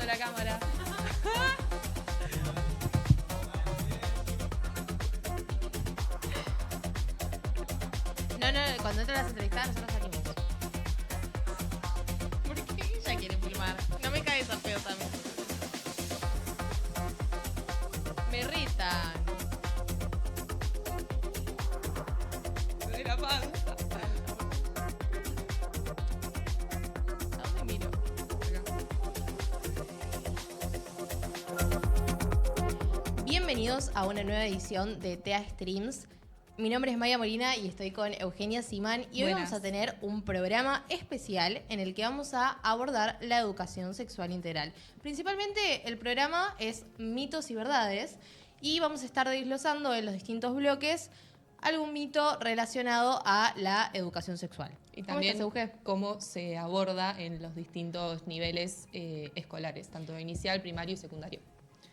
la cámara. No, cuando entran las entrevistadas nosotros salimos. ¿Por qué ella quiere filmar? No me caes a feo también. Me irritan. De la panza. ¿A dónde miro? Acá. Bienvenidos a una nueva edición de TEA Streams. Mi nombre es Maya Molina y estoy con Eugenia Simán y hoy vamos a tener un programa especial en el que vamos a abordar la educación sexual integral. Principalmente el programa es mitos y verdades y vamos a estar desglosando en los distintos bloques algún mito relacionado a la educación sexual. Y también cómo se aborda en los distintos niveles escolares, tanto inicial, primario y secundario.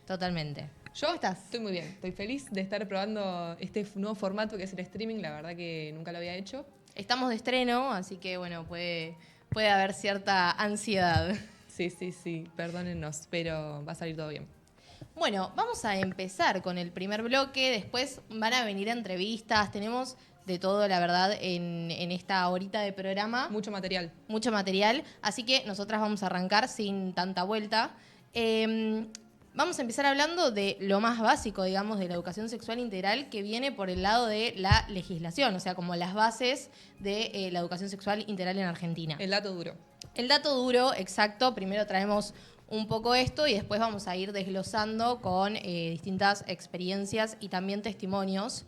Totalmente. ¿Cómo estás? Estoy muy bien, estoy feliz de estar probando este nuevo formato que es el streaming, la verdad que nunca lo había hecho. Estamos de estreno, así que bueno, puede haber cierta ansiedad. Sí, perdónennos, pero va a salir todo bien. Bueno, vamos a empezar con el primer bloque, después van a venir entrevistas, tenemos de todo, la verdad, en esta horita de programa. Mucho material, así que nosotras vamos a arrancar sin tanta vuelta. Vamos a empezar hablando de lo más básico, digamos, de la educación sexual integral que viene por el lado de la legislación, o sea, como las bases de la educación sexual integral en Argentina. El dato duro. El dato duro, exacto. Primero traemos un poco esto y después vamos a ir desglosando con distintas experiencias y también testimonios.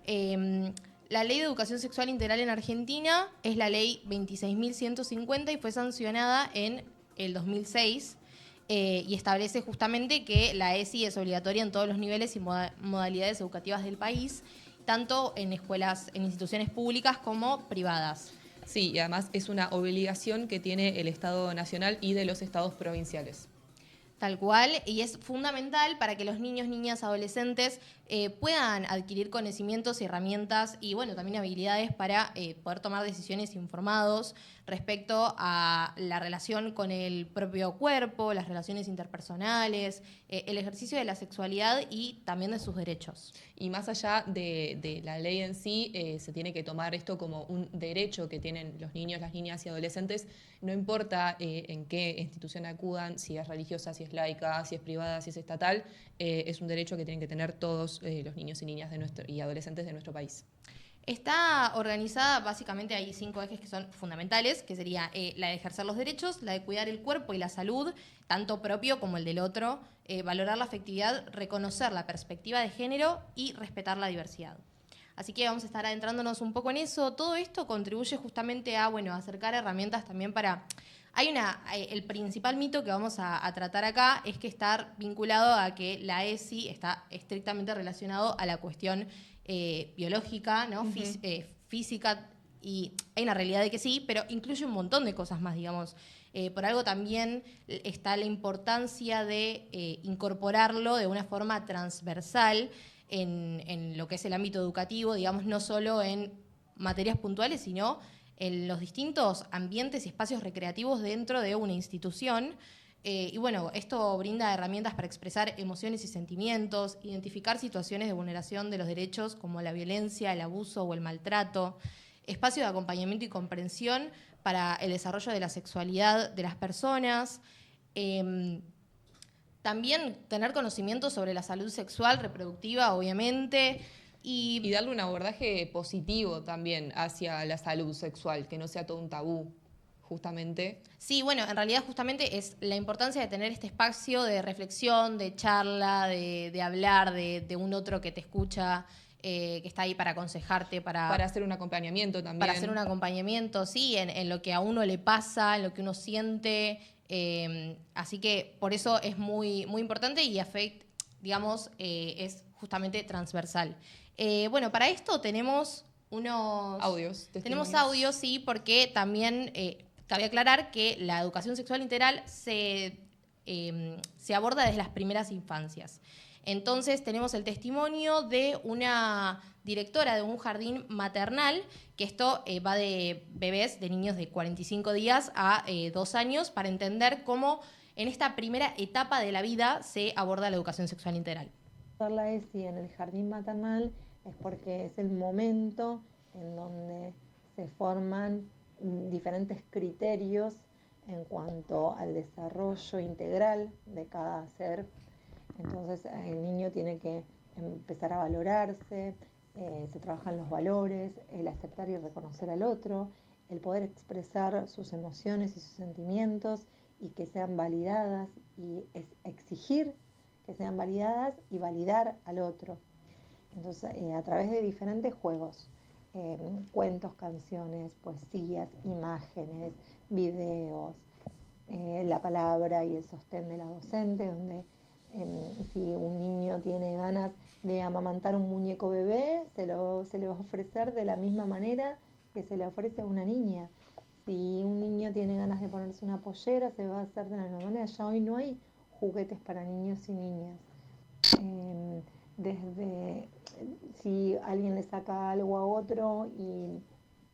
La Ley de Educación Sexual Integral en Argentina es la Ley 26.150 y fue sancionada en el 2006. Y establece justamente que la ESI es obligatoria en todos los niveles y modalidades educativas del país, tanto en escuelas, en instituciones públicas como privadas. Sí, y además es una obligación que tiene el Estado Nacional y de los estados provinciales. Tal cual, y es fundamental para que los niños, niñas, adolescentes puedan adquirir conocimientos y herramientas y bueno, también habilidades para poder tomar decisiones informados respecto a la relación con el propio cuerpo, las relaciones interpersonales, el ejercicio de la sexualidad y también de sus derechos. Y más allá de la ley en sí, se tiene que tomar esto como un derecho que tienen los niños, las niñas y adolescentes, no importa en qué institución acudan, si es religiosa, si es laica, si es privada, si es estatal, es un derecho que tienen que tener todos los niños y niñas y adolescentes de nuestro país. Está organizada, básicamente hay 5 ejes que son fundamentales, que sería la de ejercer los derechos, la de cuidar el cuerpo y la salud, tanto propio como el del otro, valorar la afectividad, reconocer la perspectiva de género y respetar la diversidad. Así que vamos a estar adentrándonos un poco en eso. Todo esto contribuye justamente a acercar herramientas también para... el principal mito que vamos a tratar acá es que está vinculado a que la ESI está estrictamente relacionado a la cuestión biológica, ¿no? Física, y hay una realidad de que sí, pero incluye un montón de cosas más, digamos. Por algo también está la importancia de incorporarlo de una forma transversal en lo que es el ámbito educativo, digamos, no solo en materias puntuales, sino en los distintos ambientes y espacios recreativos dentro de una institución. Y bueno, esto brinda herramientas para expresar emociones y sentimientos, identificar situaciones de vulneración de los derechos como la violencia, el abuso o el maltrato, espacio de acompañamiento y comprensión para el desarrollo de la sexualidad de las personas, también tener conocimiento sobre la salud sexual, reproductiva, obviamente. Y darle un abordaje positivo también hacia la salud sexual, que no sea todo un tabú, justamente. Sí, bueno, en realidad justamente es la importancia de tener este espacio de reflexión, de charla, de hablar, de un otro que te escucha, que está ahí para aconsejarte, para hacer un acompañamiento también. Para hacer un acompañamiento, sí, en lo que a uno le pasa, en lo que uno siente. Así que por eso es muy, muy importante y digamos, es justamente transversal. Bueno, para esto tenemos unos... audios. Tenemos audios, sí, porque también cabe aclarar que la educación sexual integral se aborda desde las primeras infancias. Entonces tenemos el testimonio de una directora de un jardín maternal, que esto va de bebés, de niños de 45 días a 2 años, para entender cómo en esta primera etapa de la vida se aborda la educación sexual integral. La ESI en el jardín maternal es porque es el momento en donde se forman diferentes criterios en cuanto al desarrollo integral de cada ser. Entonces el niño tiene que empezar a valorarse, se trabajan los valores, el aceptar y reconocer al otro, el poder expresar sus emociones y sus sentimientos y que sean validadas, y exigir que sean validadas y validar al otro. Entonces, a través de diferentes juegos, cuentos, canciones, poesías, imágenes, videos, la palabra y el sostén de la docente, donde si un niño tiene ganas de amamantar un muñeco bebé, se le va a ofrecer de la misma manera que se le ofrece a una niña. Si un niño tiene ganas de ponerse una pollera, se va a hacer de la misma manera. Ya hoy no hay juguetes para niños y niñas. Desde si alguien le saca algo a otro, y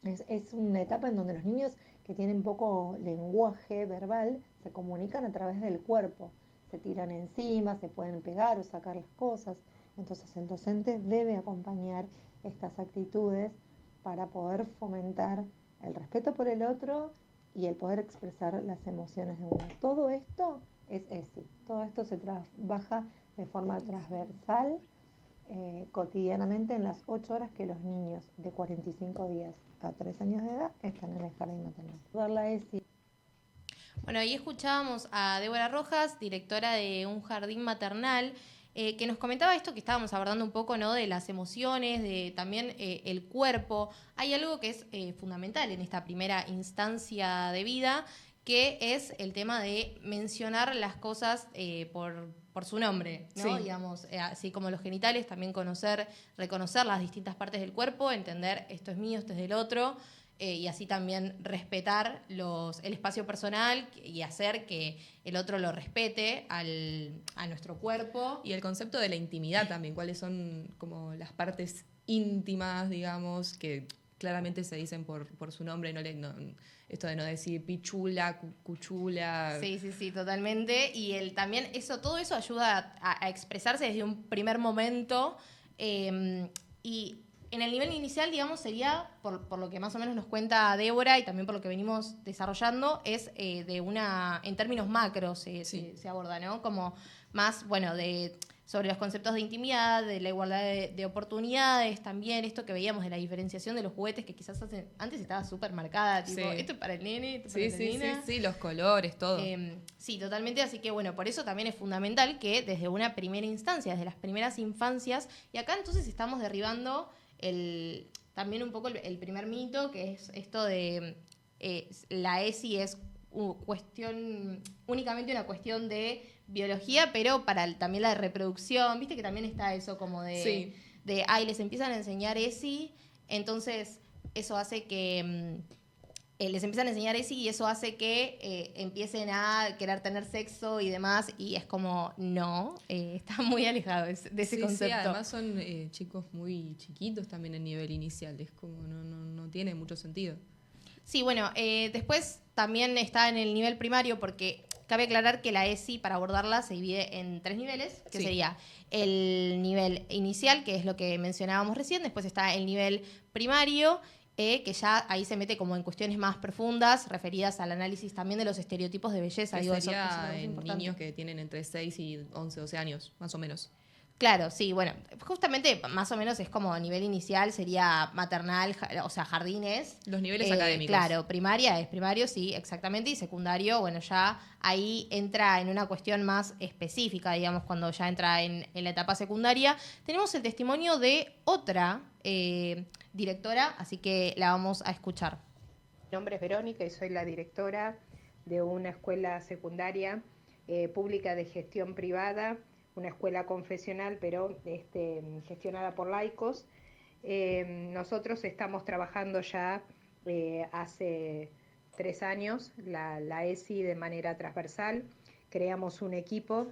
es una etapa en donde los niños que tienen poco lenguaje verbal se comunican a través del cuerpo, se tiran encima, se pueden pegar o sacar las cosas. Entonces el docente debe acompañar estas actitudes para poder fomentar el respeto por el otro y el poder expresar las emociones de uno. Todo esto es ESI, todo esto se trabaja de forma transversal, cotidianamente, en las 8 horas que los niños de 45 días a 3 años de edad están en el jardín maternal. Dar la ESI. Bueno, ahí escuchábamos a Débora Rojas, directora de un jardín maternal, que nos comentaba esto que estábamos abordando un poco, ¿no? De las emociones, de también el cuerpo. Hay algo que es fundamental en esta primera instancia de vida, que es el tema de mencionar las cosas por su nombre, ¿no? Sí. Digamos, así como los genitales, también reconocer las distintas partes del cuerpo, entender esto es mío, esto es del otro, y así también respetar el espacio personal y hacer que el otro lo respete a nuestro cuerpo. Y el concepto de la intimidad también, cuáles son como las partes íntimas, digamos, que claramente se dicen por su nombre, esto de no decir pichula, cuchula. Sí, totalmente. Y también todo eso ayuda a expresarse desde un primer momento. Y en el nivel inicial, digamos, sería, por lo que más o menos nos cuenta Débora y también por lo que venimos desarrollando, es en términos macros se aborda, ¿no? Como más, bueno, sobre los conceptos de intimidad, de la igualdad de oportunidades, también esto que veíamos de la diferenciación de los juguetes, que quizás antes estaba súper marcada, tipo, esto es para el nene, esto es para la nena. Sí, los colores, todo. Sí, totalmente, así que bueno, por eso también es fundamental que desde una primera instancia, desde las primeras infancias, y acá entonces estamos derribando también un poco el primer mito, que es esto de la ESI es únicamente una cuestión de biología, pero para también la reproducción, viste que también está eso como de les empiezan a enseñar ESI, entonces eso hace que les empiezan a enseñar ESI y eso hace que empiecen a querer tener sexo y demás, y es como, no, está muy alejado de ese concepto. Sí, además son chicos muy chiquitos también en nivel inicial, es como no tiene mucho sentido. Sí, bueno, después también está en el nivel primario, porque cabe aclarar que la ESI, para abordarla, se divide en 3 niveles, que sería el nivel inicial, que es lo que mencionábamos recién, después está el nivel primario, que ya ahí se mete como en cuestiones más profundas, referidas al análisis también de los estereotipos de belleza. Que sería eso en niños que tienen entre 6 y 11, 12 años, más o menos. Claro, sí, bueno, justamente más o menos es como a nivel inicial, sería maternal, o sea, jardines. Los niveles académicos. Claro, primaria es primario, sí, exactamente, y secundario, bueno, ya ahí entra en una cuestión más específica, digamos, cuando ya entra en la etapa secundaria. Tenemos el testimonio de otra directora, así que la vamos a escuchar. Mi nombre es Verónica y soy la directora de una escuela secundaria pública de gestión privada, una escuela confesional, pero gestionada por laicos. Nosotros estamos trabajando ya hace 3 años la ESI de manera transversal. Creamos un equipo.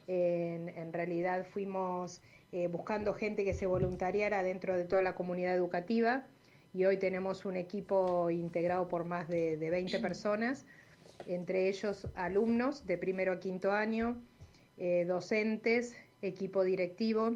En realidad fuimos buscando gente que se voluntariara dentro de toda la comunidad educativa, y hoy tenemos un equipo integrado por más de 20 personas, entre ellos alumnos de primero a quinto año, docentes, equipo directivo,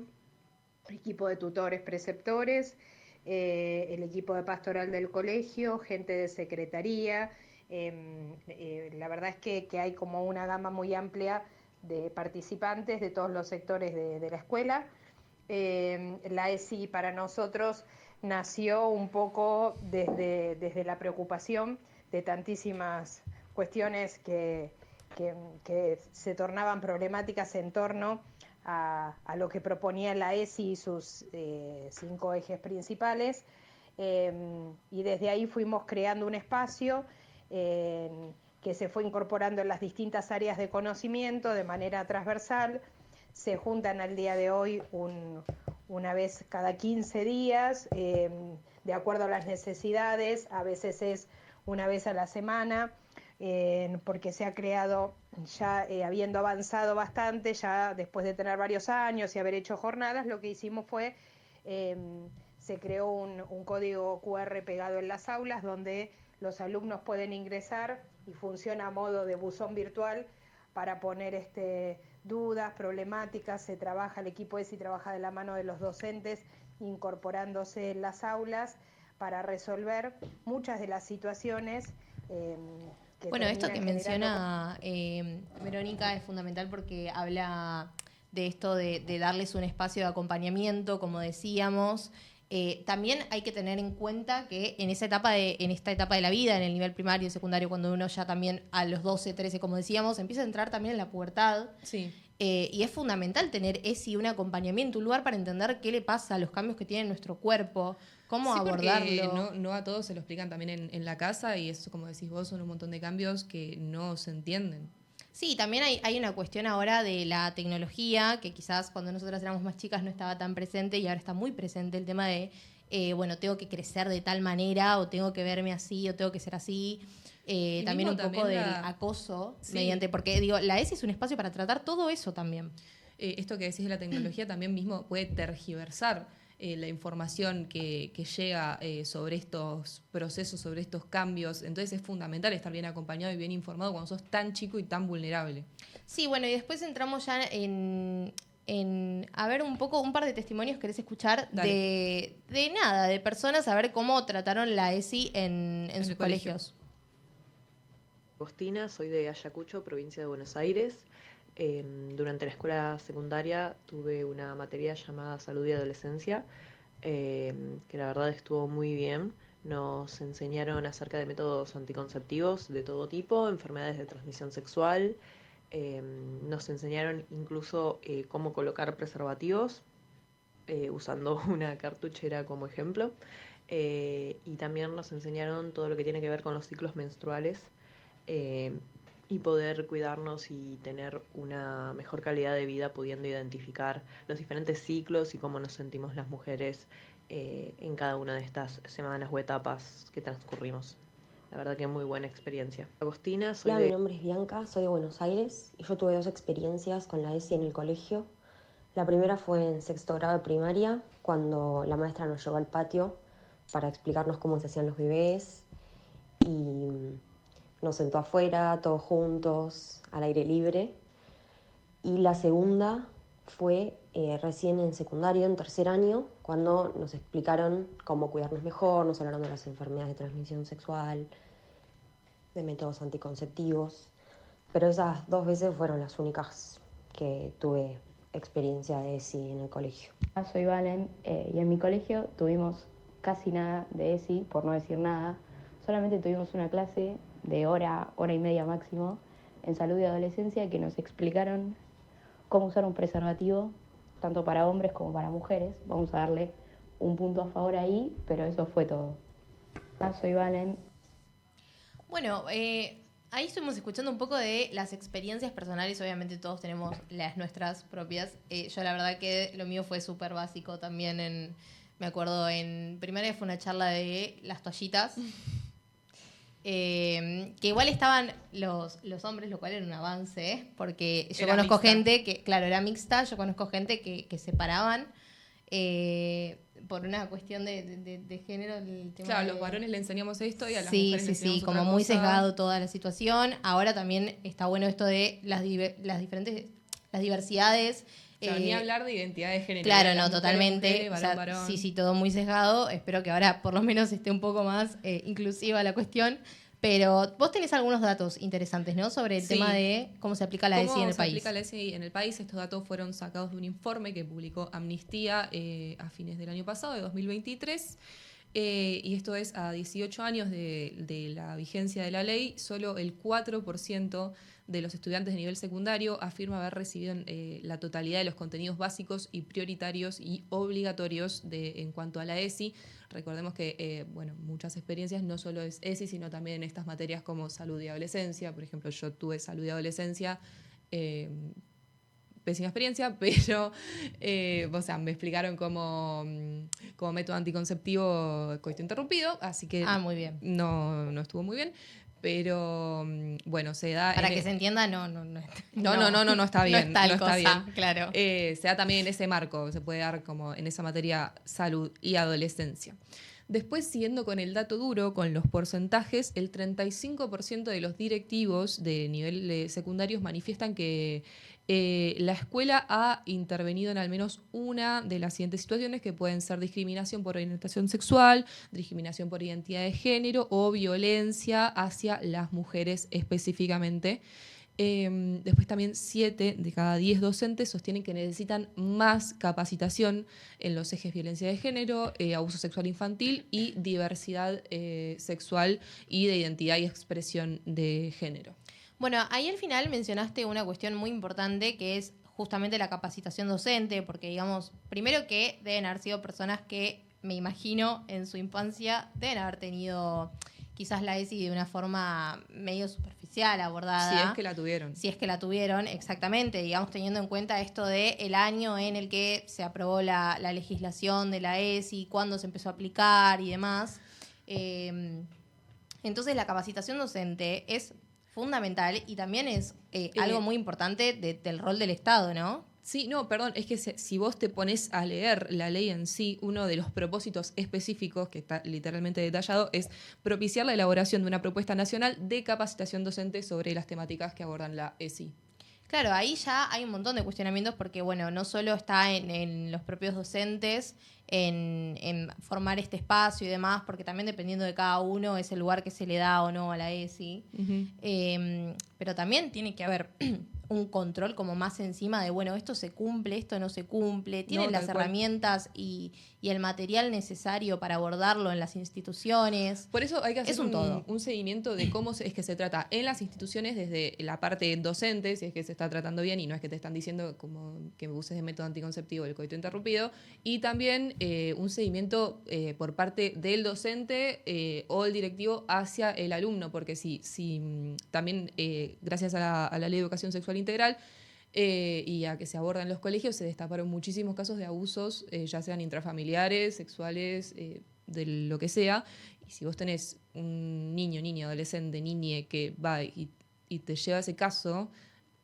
equipo de tutores preceptores, el equipo de pastoral del colegio, gente de secretaría. La verdad es que hay como una gama muy amplia de participantes de todos los sectores de la escuela. La ESI para nosotros nació un poco desde la preocupación de tantísimas cuestiones que se tornaban problemáticas en torno a lo que proponía la ESI y sus 5 ejes principales, y desde ahí fuimos creando un espacio que se fue incorporando en las distintas áreas de conocimiento de manera transversal. Se juntan al día de hoy una vez cada 15 días, de acuerdo a las necesidades, a veces es una vez a la semana, porque se ha creado, ya habiendo avanzado bastante, ya después de tener varios años y haber hecho jornadas, lo que hicimos fue, se creó un código QR pegado en las aulas donde los alumnos pueden ingresar y funciona a modo de buzón virtual para poner dudas, problemáticas. Se trabaja, el equipo ESI trabaja de la mano de los docentes incorporándose en las aulas para resolver muchas de las situaciones. Bueno, esto que menciona Verónica es fundamental porque habla de esto de darles un espacio de acompañamiento, como decíamos. También hay que tener en cuenta que en esta etapa de la vida, en el nivel primario y secundario, cuando uno ya también a los 12, 13, como decíamos, empieza a entrar también en la pubertad. Sí. Y es fundamental tener un acompañamiento, un lugar para entender qué le pasa, los cambios que tiene en nuestro cuerpo, cómo abordarlo. No a todos se lo explican también en la casa, y eso, como decís vos, son un montón de cambios que no se entienden. Sí, también hay una cuestión ahora de la tecnología, que quizás cuando nosotras éramos más chicas no estaba tan presente, y ahora está muy presente el tema de, tengo que crecer de tal manera, o tengo que verme así, o tengo que ser así. También un poco del acoso, sí. Porque digo, la ESI es un espacio para tratar todo eso también. Esto que decís de la tecnología también mismo puede tergiversar la información que llega sobre estos procesos, sobre estos cambios. Entonces es fundamental estar bien acompañado y bien informado cuando sos tan chico y tan vulnerable. Sí, bueno, y después entramos ya en a ver un par de testimonios querés escuchar de personas, a ver cómo trataron la ESI en sus colegios. Agostina, soy de Ayacucho, provincia de Buenos Aires. Durante la escuela secundaria tuve una materia llamada Salud y Adolescencia, que la verdad estuvo muy bien. Nos enseñaron acerca de métodos anticonceptivos de todo tipo, enfermedades de transmisión sexual. Nos enseñaron incluso cómo colocar preservativos, usando una cartuchera como ejemplo. Y también nos enseñaron todo lo que tiene que ver con los ciclos menstruales, y poder cuidarnos y tener una mejor calidad de vida pudiendo identificar los diferentes ciclos y cómo nos sentimos las mujeres en cada una de estas semanas o etapas que transcurrimos. La verdad que muy buena experiencia. Agostina, mi nombre es Bianca, soy de Buenos Aires y yo tuve 2 experiencias con la ESI en el colegio. La primera fue en 6º grado de primaria, cuando la maestra nos llevó al patio para explicarnos cómo se hacían los bebés, y nos sentó afuera, todos juntos, al aire libre. Y la segunda fue recién en secundario, en 3er año, cuando nos explicaron cómo cuidarnos mejor, nos hablaron de las enfermedades de transmisión sexual, de métodos anticonceptivos. Pero esas 2 veces fueron las únicas que tuve experiencia de ESI en el colegio. Soy Valen, y en mi colegio tuvimos casi nada de ESI, por no decir nada. Solamente tuvimos una clase de hora y media máximo, en salud y adolescencia, que nos explicaron cómo usar un preservativo, tanto para hombres como para mujeres. Vamos a darle un punto a favor ahí, pero eso fue todo. Soy Valen. Bueno, ahí estuvimos escuchando un poco de las experiencias personales. Obviamente todos tenemos las nuestras propias. Yo la verdad que lo mío fue súper básico también. Me acuerdo en primaria fue una charla de las toallitas. Que igual estaban los hombres, lo cual era un avance, porque yo conozco gente que, claro, era mixta, yo conozco gente que separaban por una cuestión de género, el tema Claro, de... los varones le enseñamos esto y a las Sí, mujeres sí, le enseñamos sí, otra como muy cosa. sesgado toda la situación. Ahora también está bueno esto de las diversidades. Claro, ni hablar de identidad de género. Claro, de no, mujeres, totalmente. mujeres, O sea, varón. sí, todo muy sesgado. Espero que ahora por lo menos esté un poco más inclusiva la cuestión. Pero vos tenés algunos datos interesantes, ¿no? Sobre el Sí. tema de cómo se aplica la ESI en el país. ¿Cómo se aplica la ESI en el país? Estos datos fueron sacados de un informe que publicó Amnistía a fines del año pasado, de 2023. Y esto es a 18 años de la vigencia de la ley, solo el 4% de los estudiantes de nivel secundario afirma haber recibido la totalidad de los contenidos básicos y prioritarios y obligatorios en cuanto a la ESI. Recordemos que muchas experiencias no solo es ESI, sino también en estas materias como salud y adolescencia. Por ejemplo, yo tuve salud y adolescencia, pésima experiencia, pero me explicaron como método anticonceptivo coito interrumpido, así que Muy bien. no estuvo muy bien. Pero se da. Para que se entienda, no está bien. No es tal no cosa, está bien. claro. Se da también en ese marco, se puede dar como en esa materia salud y adolescencia. Después, siguiendo con el dato duro, con los porcentajes, el 35% de los directivos de nivel secundarios manifiestan que la escuela ha intervenido en al menos una de las siguientes situaciones, que pueden ser discriminación por orientación sexual, discriminación por identidad de género o violencia hacia las mujeres específicamente. Después también 7 de cada 10 docentes sostienen que necesitan más capacitación en los ejes violencia de género, abuso sexual infantil y diversidad sexual y de identidad y expresión de género. Bueno, ahí al final mencionaste una cuestión muy importante que es justamente la capacitación docente, porque digamos, primero que deben haber sido personas que, me imagino, en su infancia deben haber tenido quizás la ESI de una forma medio superficial abordada. Si es que la tuvieron. Si es que la tuvieron, exactamente, digamos, teniendo en cuenta esto de el año en el que se aprobó la legislación de la ESI, cuándo se empezó a aplicar y demás. Entonces la capacitación docente es fundamental y también es algo muy importante del rol del Estado, ¿no? Sí, no, perdón, es que si vos te pones a leer la ley en sí, uno de los propósitos específicos, que está literalmente detallado, es propiciar la elaboración de una propuesta nacional de capacitación docente sobre las temáticas que abordan la ESI. Claro, ahí ya hay un montón de cuestionamientos porque, bueno, no solo está en los propios docentes en formar este espacio y demás, porque también dependiendo de cada uno es el lugar que se le da o no a la ESI, pero también tiene que haber un control como más encima de, bueno, esto se cumple, esto no se cumple, tienen las herramientas y el material necesario para abordarlo en las instituciones. Por eso hay que hacer un seguimiento de cómo es que se trata en las instituciones desde la parte docente, si es que se está tratando bien y no es que te están diciendo como que uses de método anticonceptivo el coito interrumpido, y también un seguimiento por parte del docente o el directivo hacia el alumno, porque si también gracias a la Ley de Educación Sexual Integral y a que se aborda en los colegios, se destaparon muchísimos casos de abusos, ya sean intrafamiliares, sexuales, de lo que sea. Y si vos tenés un niño, niña, adolescente, niñe que va y te lleva ese caso,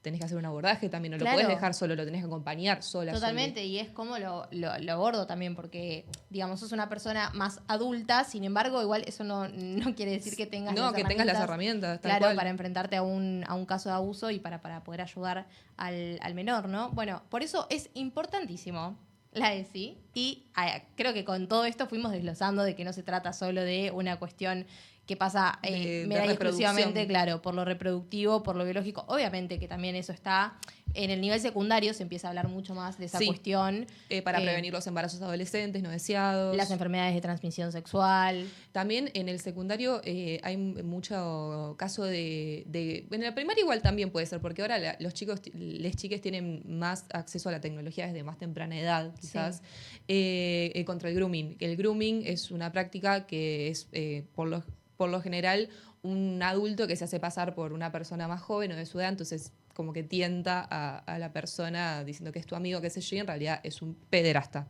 tenés que hacer un abordaje también, no lo podés dejar solo, lo tenés que acompañar sola. Totalmente, y es como lo abordo también, porque, digamos, sos una persona más adulta, sin embargo, igual eso no quiere decir que tengas tengas las herramientas. Claro, cual. para enfrentarte a un caso de abuso y para poder ayudar al menor, ¿no? Bueno, por eso es importantísimo la ESI, y creo que con todo esto fuimos desglosando de que no se trata solo de una cuestión que pasa mera y exclusivamente, claro, por lo reproductivo, por lo biológico. Obviamente que también eso está en el nivel secundario, se empieza a hablar mucho más de esa cuestión. Para prevenir los embarazos adolescentes no deseados. Las enfermedades de transmisión sexual. También en el secundario hay mucho caso de... En la primaria igual también puede ser, porque ahora los chicos, les chiques tienen más acceso a la tecnología desde más temprana edad, quizás. Sí. Contra el grooming. El grooming es una práctica que es, por lo general, un adulto que se hace pasar por una persona más joven o de su edad, entonces como que tienta a la persona diciendo que es tu amigo, qué sé yo, y en realidad es un pederasta.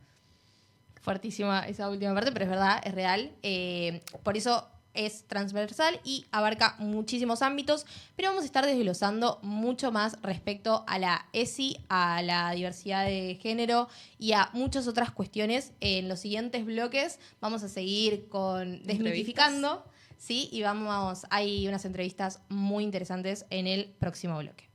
Fuertísima esa última parte, pero es verdad, es real. Por eso es transversal y abarca muchísimos ámbitos, pero vamos a estar desglosando mucho más respecto a la ESI, a la diversidad de género y a muchas otras cuestiones. En los siguientes bloques vamos a seguir con desmitificando, ¿sí? Y hay unas entrevistas muy interesantes en el próximo bloque.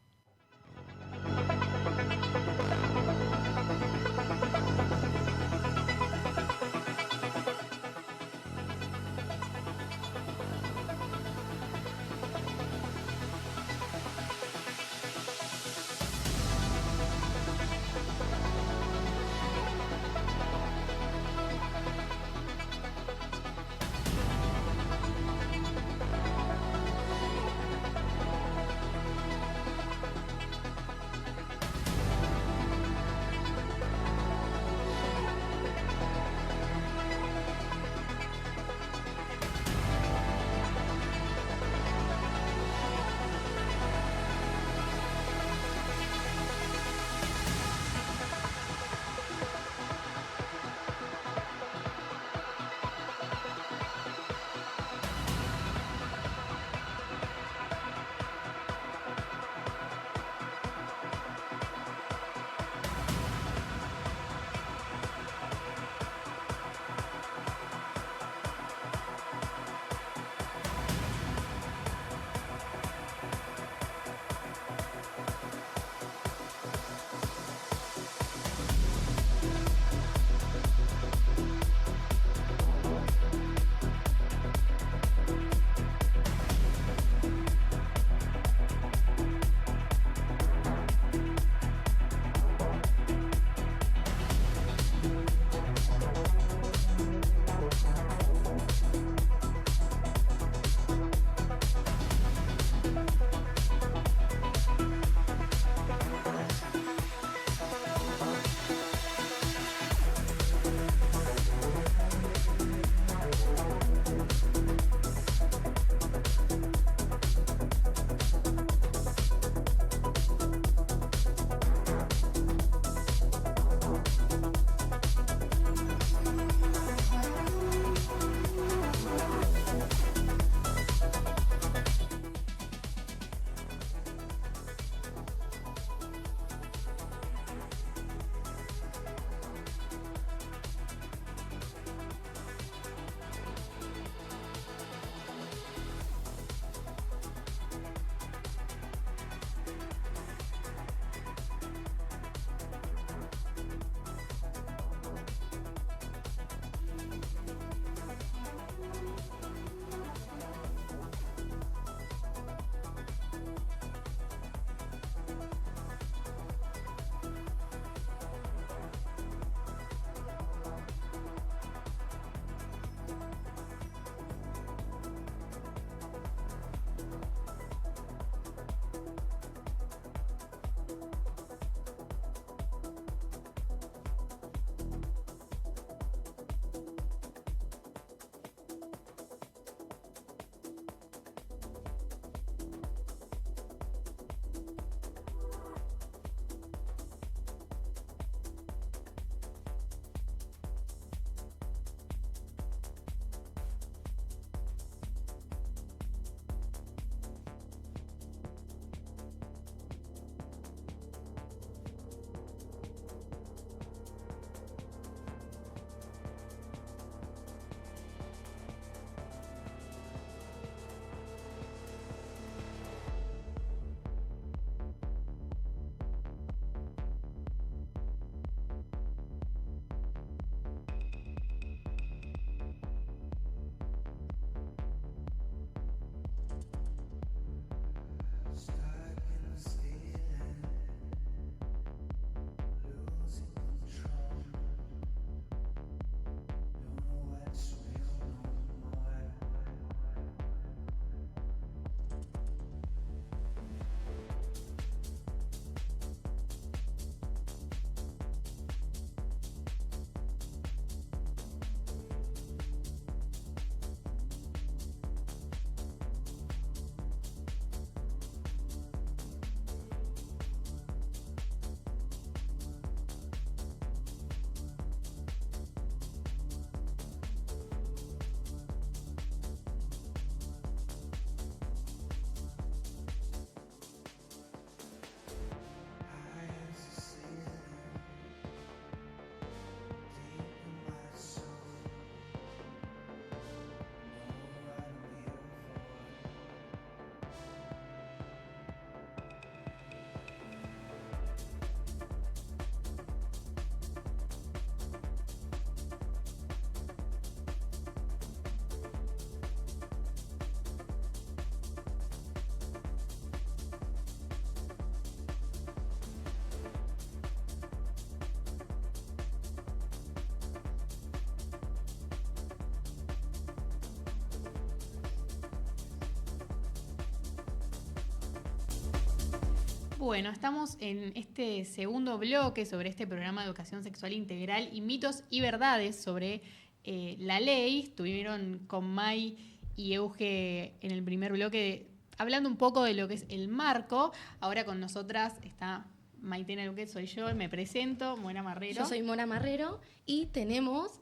Bueno, estamos en este segundo bloque sobre este programa de educación sexual integral y mitos y verdades sobre la ley. Estuvieron con May y Euge en el primer bloque hablando un poco de lo que es el marco. Ahora con nosotras está Maitena Luquet, soy yo, me presento, Mora Marrero. Yo soy Mora Marrero y tenemos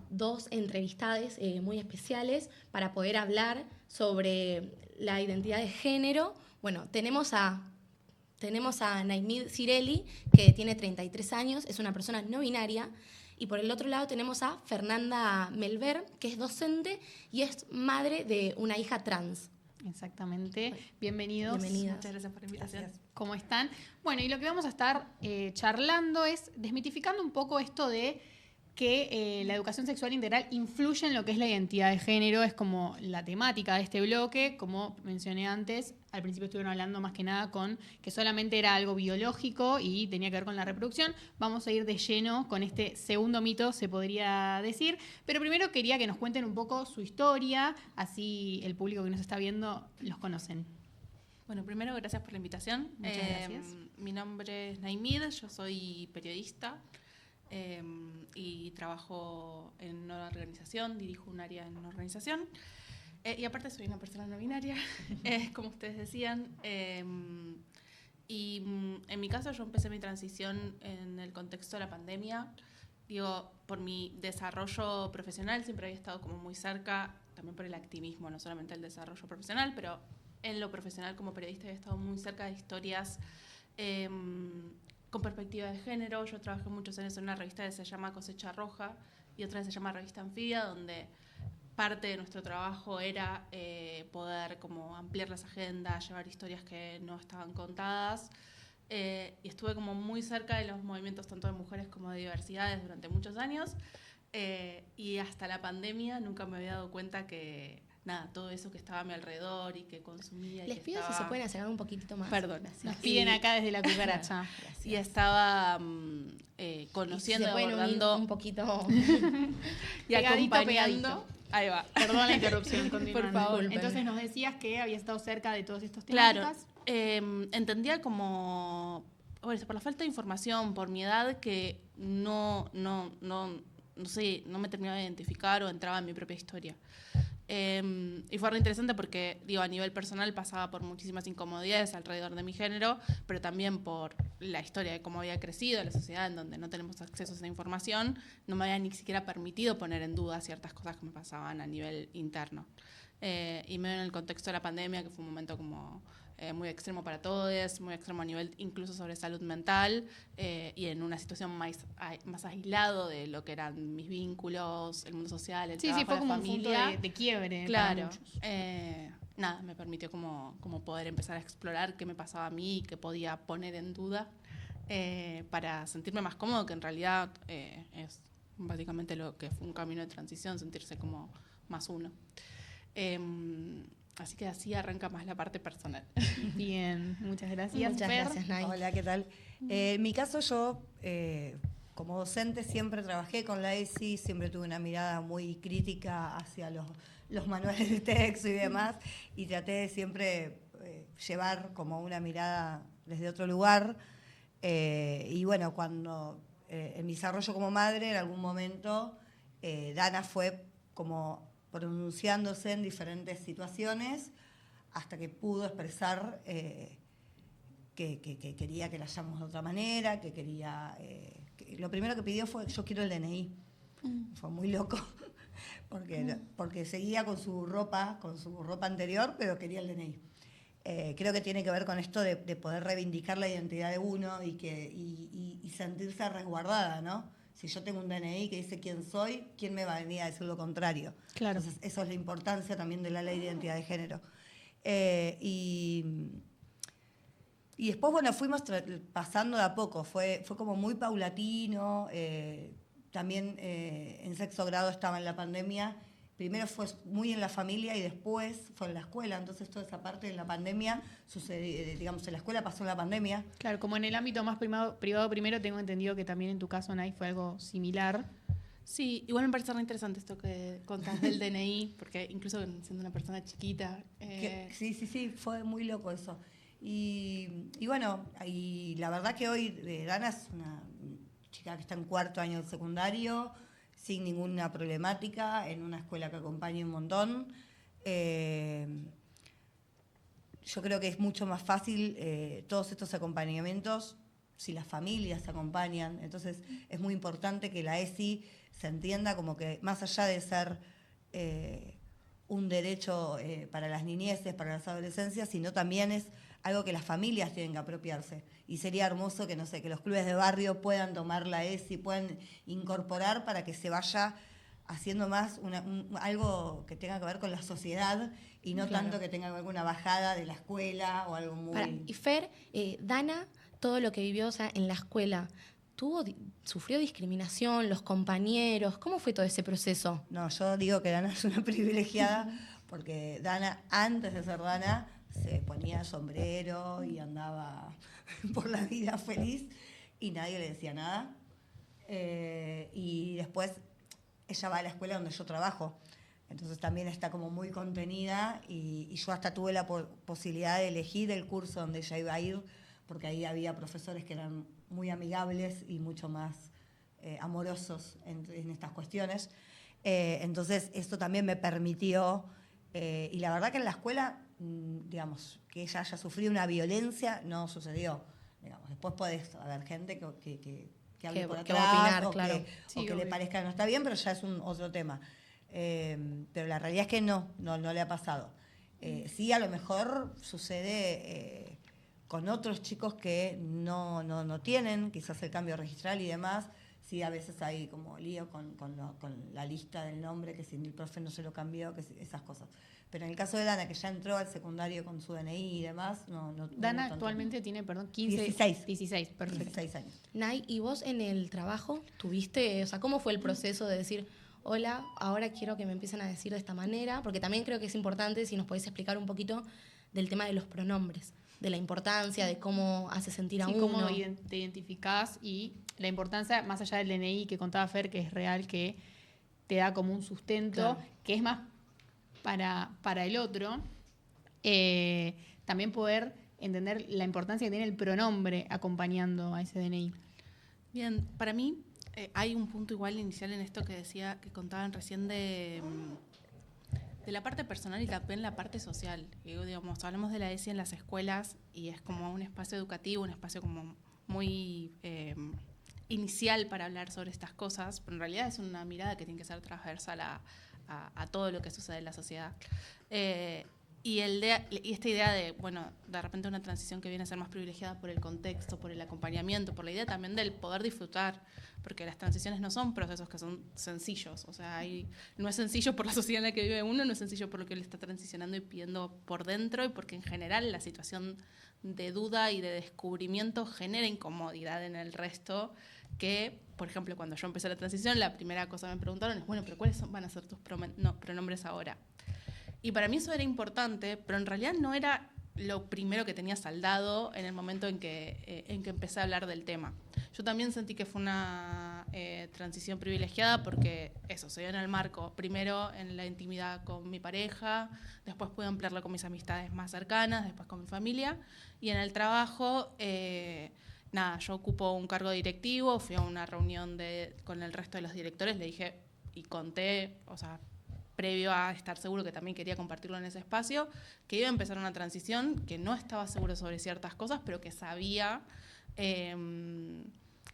dos entrevistades muy especiales para poder hablar sobre la identidad de género. Bueno, tenemos a Naimid Cirelli, que tiene 33 años, es una persona no binaria. Y por el otro lado tenemos a Fernanda Melver, que es docente y es madre de una hija trans. Exactamente. Bienvenidos. Bienvenidas. Muchas gracias por la invitación. Gracias. ¿Cómo están? Bueno, y lo que vamos a estar charlando es desmitificando un poco esto de que la educación sexual integral influye en lo que es la identidad de género. Es como la temática de este bloque. Como mencioné antes, al principio estuvieron hablando más que nada con que solamente era algo biológico y tenía que ver con la reproducción. Vamos a ir de lleno con este segundo mito, se podría decir. Pero primero quería que nos cuenten un poco su historia, así el público que nos está viendo los conocen. Bueno, primero, gracias por la invitación. Muchas gracias. Mi nombre es Naimid, yo soy periodista y trabajo en una organización, dirijo un área en una organización. Y aparte soy una persona no binaria, como ustedes decían. Y en mi caso yo empecé mi transición en el contexto de la pandemia. Digo, por mi desarrollo profesional siempre había estado como muy cerca, también por el activismo, no solamente el desarrollo profesional, pero en lo profesional como periodista había estado muy cerca de historias con perspectiva de género. Yo trabajé muchos años en una revista que se llama Cosecha Roja y otra que se llama Revista Anfibia, donde parte de nuestro trabajo era poder como ampliar las agendas, llevar historias que no estaban contadas. Y estuve como muy cerca de los movimientos tanto de mujeres como de diversidades durante muchos años. Y hasta la pandemia nunca me había dado cuenta que nada, todo eso que estaba a mi alrededor y que consumía. Les pido si se pueden acercar un poquitito más. Perdón. Nos piden acá desde la cucaracha. Y estaba conociendo, y se pueden abordando unir un poquito y pegadito, acompañando. Ahí va. Perdón la interrupción, continúan. Por favor. Entonces nos decías que habías estado cerca de todos estos Claro, temáticas. entendía como, bueno, por la falta de información, por mi edad, que no sé, no me terminaba de identificar o entraba en mi propia historia. Y fue re interesante porque, digo, a nivel personal pasaba por muchísimas incomodidades alrededor de mi género, pero también por la historia de cómo había crecido la sociedad en donde no tenemos acceso a esa información, no me había ni siquiera permitido poner en duda ciertas cosas que me pasaban a nivel interno. Y medio en el contexto de la pandemia, que fue un momento como muy extremo para todos, muy extremo a nivel incluso sobre salud mental, y en una situación más aislado de lo que eran mis vínculos, el mundo social, el trabajo, fue la como familia. un punto de quiebre. Claro. Para muchos. Nada, me permitió como poder empezar a explorar qué me pasaba a mí y qué podía poner en duda para sentirme más cómodo, que en realidad es básicamente lo que fue un camino de transición, sentirse como más uno. Así que así arranca más la parte personal. Bien, muchas gracias. Muchas Fer. gracias, Nay. Hola, ¿qué tal? En mi caso yo, como docente, siempre trabajé con la ESI, siempre tuve una mirada muy crítica hacia los manuales de texto y demás, y traté de siempre llevar como una mirada desde otro lugar. Y bueno, cuando en mi desarrollo como madre, en algún momento, Dana fue como pronunciándose en diferentes situaciones hasta que pudo expresar que quería que la llamemos de otra manera, que quería... lo primero que pidió fue, yo quiero el DNI. Fue muy loco, porque seguía con su ropa anterior, pero quería el DNI. Creo que tiene que ver con esto de poder reivindicar la identidad de uno y sentirse resguardada, ¿no? Si yo tengo un DNI que dice quién soy, ¿quién me va a venir a decir lo contrario? Claro. Entonces, eso es la importancia también de la ley de identidad de género. Y después, bueno, fuimos pasando de a poco. Fue como muy paulatino. También en sexto grado estaba en la pandemia. Primero fue muy en la familia y después fue en la escuela. Entonces toda esa parte de la pandemia sucedió, digamos, en la escuela pasó la pandemia. Claro, como en el ámbito más privado primero, tengo entendido que también en tu caso, Nay, fue algo similar. Sí, igual me parece re interesante esto que contás del DNI, porque incluso siendo una persona chiquita... Sí, fue muy loco eso. Y bueno, y la verdad que hoy Dana es una chica que está en 4º año de secundario, sin ninguna problemática, en una escuela que acompaña un montón. Yo creo que es mucho más fácil todos estos acompañamientos si las familias se acompañan. Entonces es muy importante que la ESI se entienda como que más allá de ser un derecho para las niñeces, para las adolescencias, sino también es algo que las familias tienen que apropiarse. Y sería hermoso que, no sé, que los clubes de barrio puedan tomar la ESI, puedan incorporar para que se vaya haciendo más algo que tenga que ver con la sociedad y no tanto que tenga que ver con una bajada de la escuela o algo muy... Y Fer, Dana, todo lo que vivió, o sea, en la escuela, ¿sufrió discriminación, los compañeros? ¿Cómo fue todo ese proceso? No, yo digo que Dana es una privilegiada porque Dana, antes de ser Dana, se ponía sombrero y andaba por la vida feliz y nadie le decía nada. Y después ella va a la escuela donde yo trabajo, entonces también está como muy contenida y yo hasta tuve la posibilidad de elegir el curso donde ella iba a ir, porque ahí había profesores que eran muy amigables y mucho más amorosos en estas cuestiones. Entonces esto también me permitió, y la verdad que en la escuela, digamos, que ella haya sufrido una violencia no sucedió. Digamos, después podés haber gente que hable por atrás, opinar, o claro. que le parezca que no está bien, pero ya es otro tema. Pero la realidad es que no le ha pasado. Sí, a lo mejor sucede con otros chicos que no tienen quizás el cambio registral y demás. Sí, a veces hay como lío con la lista del nombre, que si el profe no se lo cambió, esas cosas. Pero en el caso de Dana, que ya entró al secundario con su DNI y demás, no Dana actualmente tiene, 16, perfecto. 16 años. Nay, ¿y vos en el trabajo tuviste, o sea, cómo fue el proceso de decir, hola, ahora quiero que me empiecen a decir de esta manera? Porque también creo que es importante si nos podés explicar un poquito del tema de los pronombres, de la importancia, de cómo hace sentir a uno. Cómo te identificás y la importancia, más allá del DNI que contaba Fer, que es real, que te da como un sustento, claro, que es más para el otro, también poder entender la importancia que tiene el pronombre acompañando a ese DNI. Bien, para mí hay un punto igual inicial en esto que contaban recién de la parte personal y también la parte social. Digamos, hablamos de la ESI en las escuelas y es como un espacio educativo, un espacio como muy inicial para hablar sobre estas cosas, pero en realidad es una mirada que tiene que ser transversal a todo lo que sucede en la sociedad. Y esta idea de, bueno, de repente una transición que viene a ser más privilegiada por el contexto, por el acompañamiento, por la idea también del poder disfrutar, porque las transiciones no son procesos que son sencillos, o sea, no es sencillo por la sociedad en la que vive uno, no es sencillo por lo que él está transicionando y pidiendo por dentro, y porque en general la situación de duda y de descubrimiento genera incomodidad en el resto, que, por ejemplo, cuando yo empecé la transición, la primera cosa que me preguntaron es, bueno, pero ¿cuáles van a ser tus pronombres ahora? Y para mí eso era importante, pero en realidad no era lo primero que tenía saldado en el momento en que empecé a hablar del tema. Yo también sentí que fue una transición privilegiada porque eso, se dio en el marco, primero en la intimidad con mi pareja, después pude ampliarlo con mis amistades más cercanas, después con mi familia, y en el trabajo, yo ocupo un cargo directivo, fui a una reunión con el resto de los directores, le dije y conté, o sea, previo a estar seguro que también quería compartirlo en ese espacio, que iba a empezar una transición, que no estaba seguro sobre ciertas cosas, pero que sabía que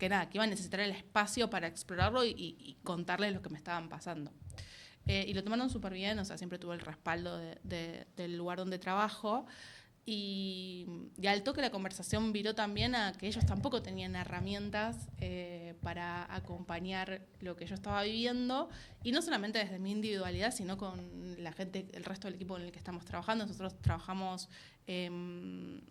iba a necesitar el espacio para explorarlo y contarles lo que me estaban pasando. Y lo tomaron súper bien, o sea, siempre tuve el respaldo del lugar donde trabajo. Y al toque la conversación viró también a que ellos tampoco tenían herramientas para acompañar lo que yo estaba viviendo, y no solamente desde mi individualidad, sino con la gente, el resto del equipo en el que estamos trabajando. Nosotros trabajamos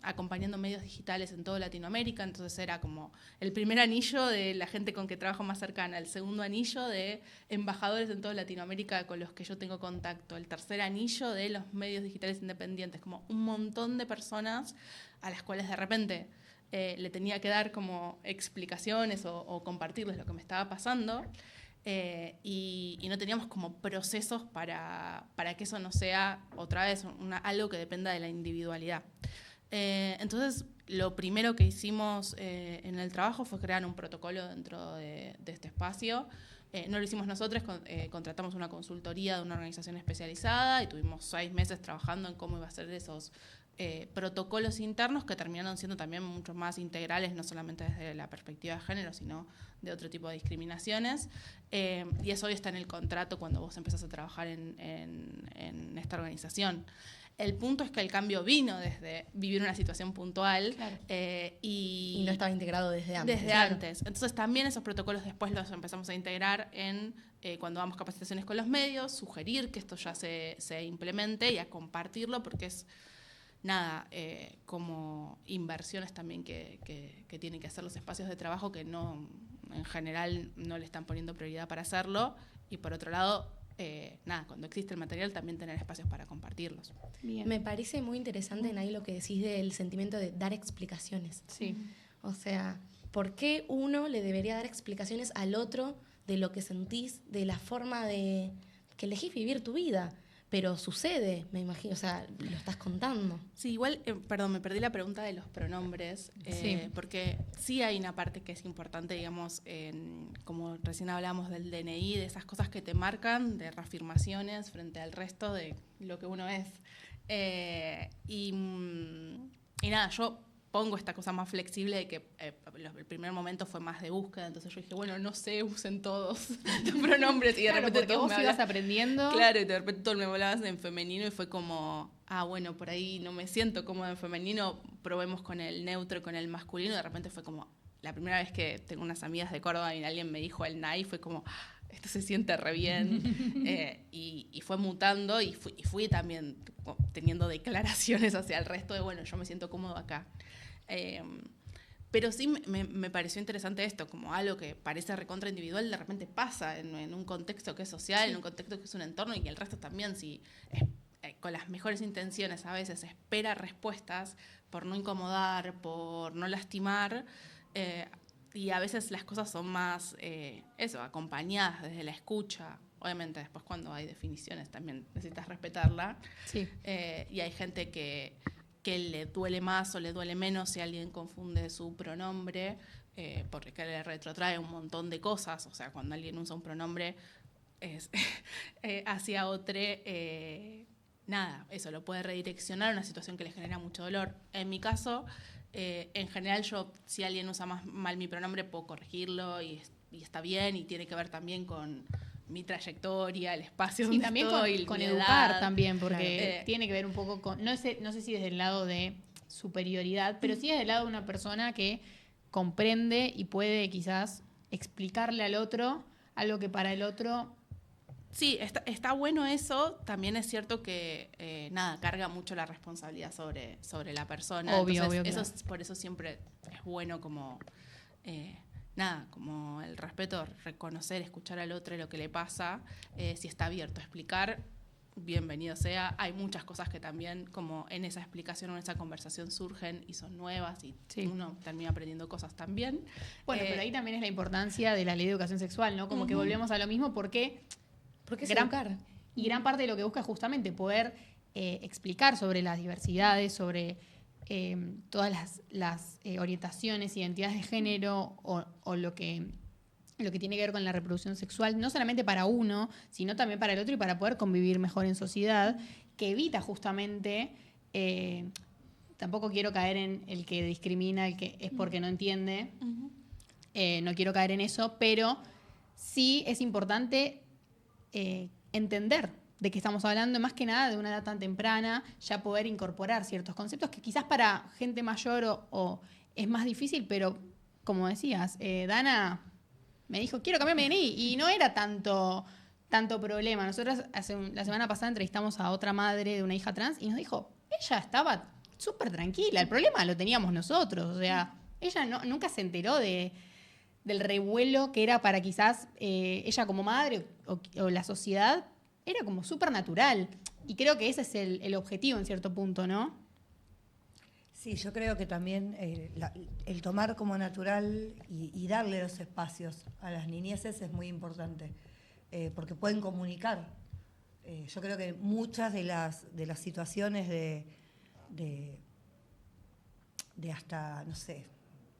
acompañando medios digitales en toda Latinoamérica, entonces era como el primer anillo de la gente con que trabajo más cercana, el segundo anillo de embajadores en toda Latinoamérica con los que yo tengo contacto, el tercer anillo de los medios digitales independientes, como un montón de personas a las cuales de repente le tenía que dar como explicaciones o compartirles lo que me estaba pasando. Y no teníamos como procesos para que eso no sea otra vez algo que dependa de la individualidad. Entonces, lo primero que hicimos en el trabajo fue crear un protocolo dentro de este espacio. No lo hicimos nosotros, contratamos una consultoría de una organización especializada y tuvimos 6 meses trabajando en cómo iba a ser esos protocolos internos que terminaron siendo también mucho más integrales, no solamente desde la perspectiva de género, sino de otro tipo de discriminaciones. Y eso hoy está en el contrato cuando vos empezás a trabajar en esta organización. El punto es que el cambio vino desde vivir una situación puntual, claro. Y no estaba integrado desde antes. Desde antes. Entonces también esos protocolos después los empezamos a integrar en cuando damos capacitaciones con los medios, sugerir que esto ya se implemente y a compartirlo porque es como inversiones también que tienen que hacer los espacios de trabajo que no, en general no le están poniendo prioridad para hacerlo, y por otro lado, cuando existe el material también tener espacios para compartirlos. Bien. Me parece muy interesante, Nay, lo que decís del sentimiento de dar explicaciones. Sí. O sea, ¿por qué uno le debería dar explicaciones al otro de lo que sentís, de la forma de que elegís vivir tu vida? Pero sucede, me imagino, o sea, lo estás contando. Sí, igual, me perdí la pregunta de los pronombres, porque sí hay una parte que es importante, digamos, como recién hablábamos del DNI, de esas cosas que te marcan, de reafirmaciones frente al resto de lo que uno es. Y nada, yo pongo esta cosa más flexible de que el primer momento fue más de búsqueda, entonces yo dije, bueno, no sé, usen todos los pronombres, y de repente porque todos vos ibas aprendiendo. Claro, y de repente todos me hablabas en femenino y fue como, bueno, por ahí no me siento cómoda en femenino, probemos con el neutro y con el masculino, y de repente fue como, la primera vez que tengo unas amigas de Córdoba y alguien me dijo el Nay, fue como, esto se siente re bien, y fue mutando, y fui también teniendo declaraciones hacia el resto de, bueno, yo me siento cómodo acá. Pero sí me pareció interesante esto, como algo que parece recontra individual, de repente pasa en un contexto que es social, en un contexto que es un entorno, y que el resto también, si con las mejores intenciones a veces espera respuestas por no incomodar, por no lastimar, y a veces las cosas son más, acompañadas desde la escucha. Obviamente después cuando hay definiciones también necesitas respetarla. Sí. Y hay gente que le duele más o le duele menos si alguien confunde su pronombre, porque le retrotrae un montón de cosas. O sea, cuando alguien usa un pronombre hacia otro, eso lo puede redireccionar a una situación que le genera mucho dolor. En mi caso, en general, si alguien usa mal mi pronombre, puedo corregirlo y está bien, y tiene que ver también con mi trayectoria, el espacio donde también estoy, con mi educar edad. también, porque tiene que ver un poco con, no sé si desde el lado de superioridad, pero sí desde el lado de una persona que comprende y puede quizás explicarle al otro algo que para el otro... Sí, está bueno eso. También es cierto que carga mucho la responsabilidad sobre la persona. Obvio, Entonces, claro. por eso siempre es bueno como como el respeto, reconocer, escuchar al otro lo que le pasa, si está abierto a explicar, bienvenido sea. Hay muchas cosas que también como en esa explicación o en esa conversación surgen y son nuevas, y uno termina aprendiendo cosas también. Bueno, pero ahí también es la importancia de la ley de educación sexual, ¿no? Como que volvemos a lo mismo porque es educar. Y gran parte de lo que busca es justamente poder explicar sobre las diversidades, sobre todas las orientaciones, identidades de género o lo que tiene que ver con la reproducción sexual, no solamente para uno, sino también para el otro, y para poder convivir mejor en sociedad, que evita justamente, tampoco quiero caer en el que discrimina, el que es porque no entiende, no quiero caer en eso, pero sí es importante entender de qué estamos hablando, más que nada de una edad tan temprana, ya poder incorporar ciertos conceptos que quizás para gente mayor o es más difícil, pero como decías, Dana me dijo, quiero cambiar mi DNI, y no era tanto problema. Nosotros la semana pasada entrevistamos a otra madre de una hija trans y nos dijo, ella estaba súper tranquila, el problema lo teníamos nosotros, o sea, ella nunca se enteró del revuelo que era para quizás ella como madre o la sociedad. Era como súper natural. Y creo que ese es el objetivo en cierto punto, ¿no? Sí, yo creo que también el tomar como natural y darle los espacios a las niñeces es muy importante, porque pueden comunicar. Yo creo que muchas de las situaciones de de hasta, no sé,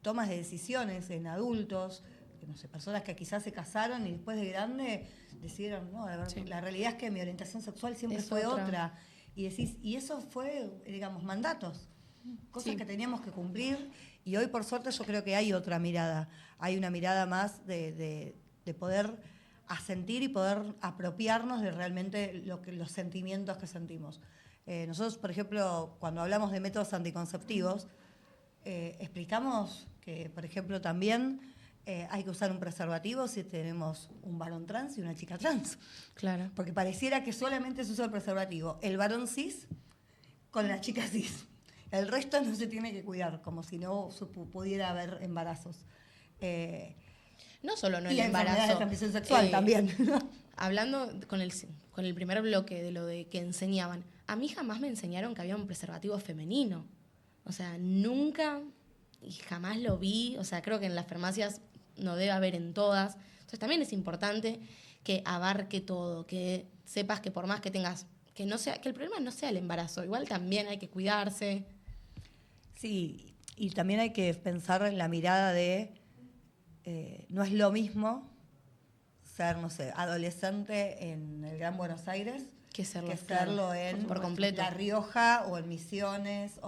tomas de decisiones en adultos, no sé, personas que quizás se casaron y después de grande decidieron, no, la realidad es que mi orientación sexual siempre fue otra. Y decís, y eso fue, digamos, mandatos, cosas que teníamos que cumplir, y hoy por suerte yo creo que hay otra mirada, hay una mirada más de poder asentir y poder apropiarnos de realmente los sentimientos que sentimos. Nosotros, por ejemplo, cuando hablamos de métodos anticonceptivos, explicamos que, por ejemplo, también hay que usar un preservativo si tenemos un varón trans y una chica trans. Claro. Porque pareciera que solamente se usa el preservativo el varón cis con la chica cis. El resto no se tiene que cuidar, como si no pudiera haber embarazos. No solo no el y enfermedades embarazo. de transmisión sexual también. Hablando con el primer bloque de lo de que enseñaban, a mí jamás me enseñaron que había un preservativo femenino. O sea, nunca y jamás lo vi. O sea, creo que en las farmacias no debe haber en todas. Entonces también es importante que abarque todo, que sepas que por más que tengas, que el problema no sea el embarazo, igual también hay que cuidarse. Sí, y también hay que pensar en la mirada de, no es lo mismo ser, no sé, adolescente en el Gran Buenos Aires que serlo en por completo. La Rioja o en Misiones,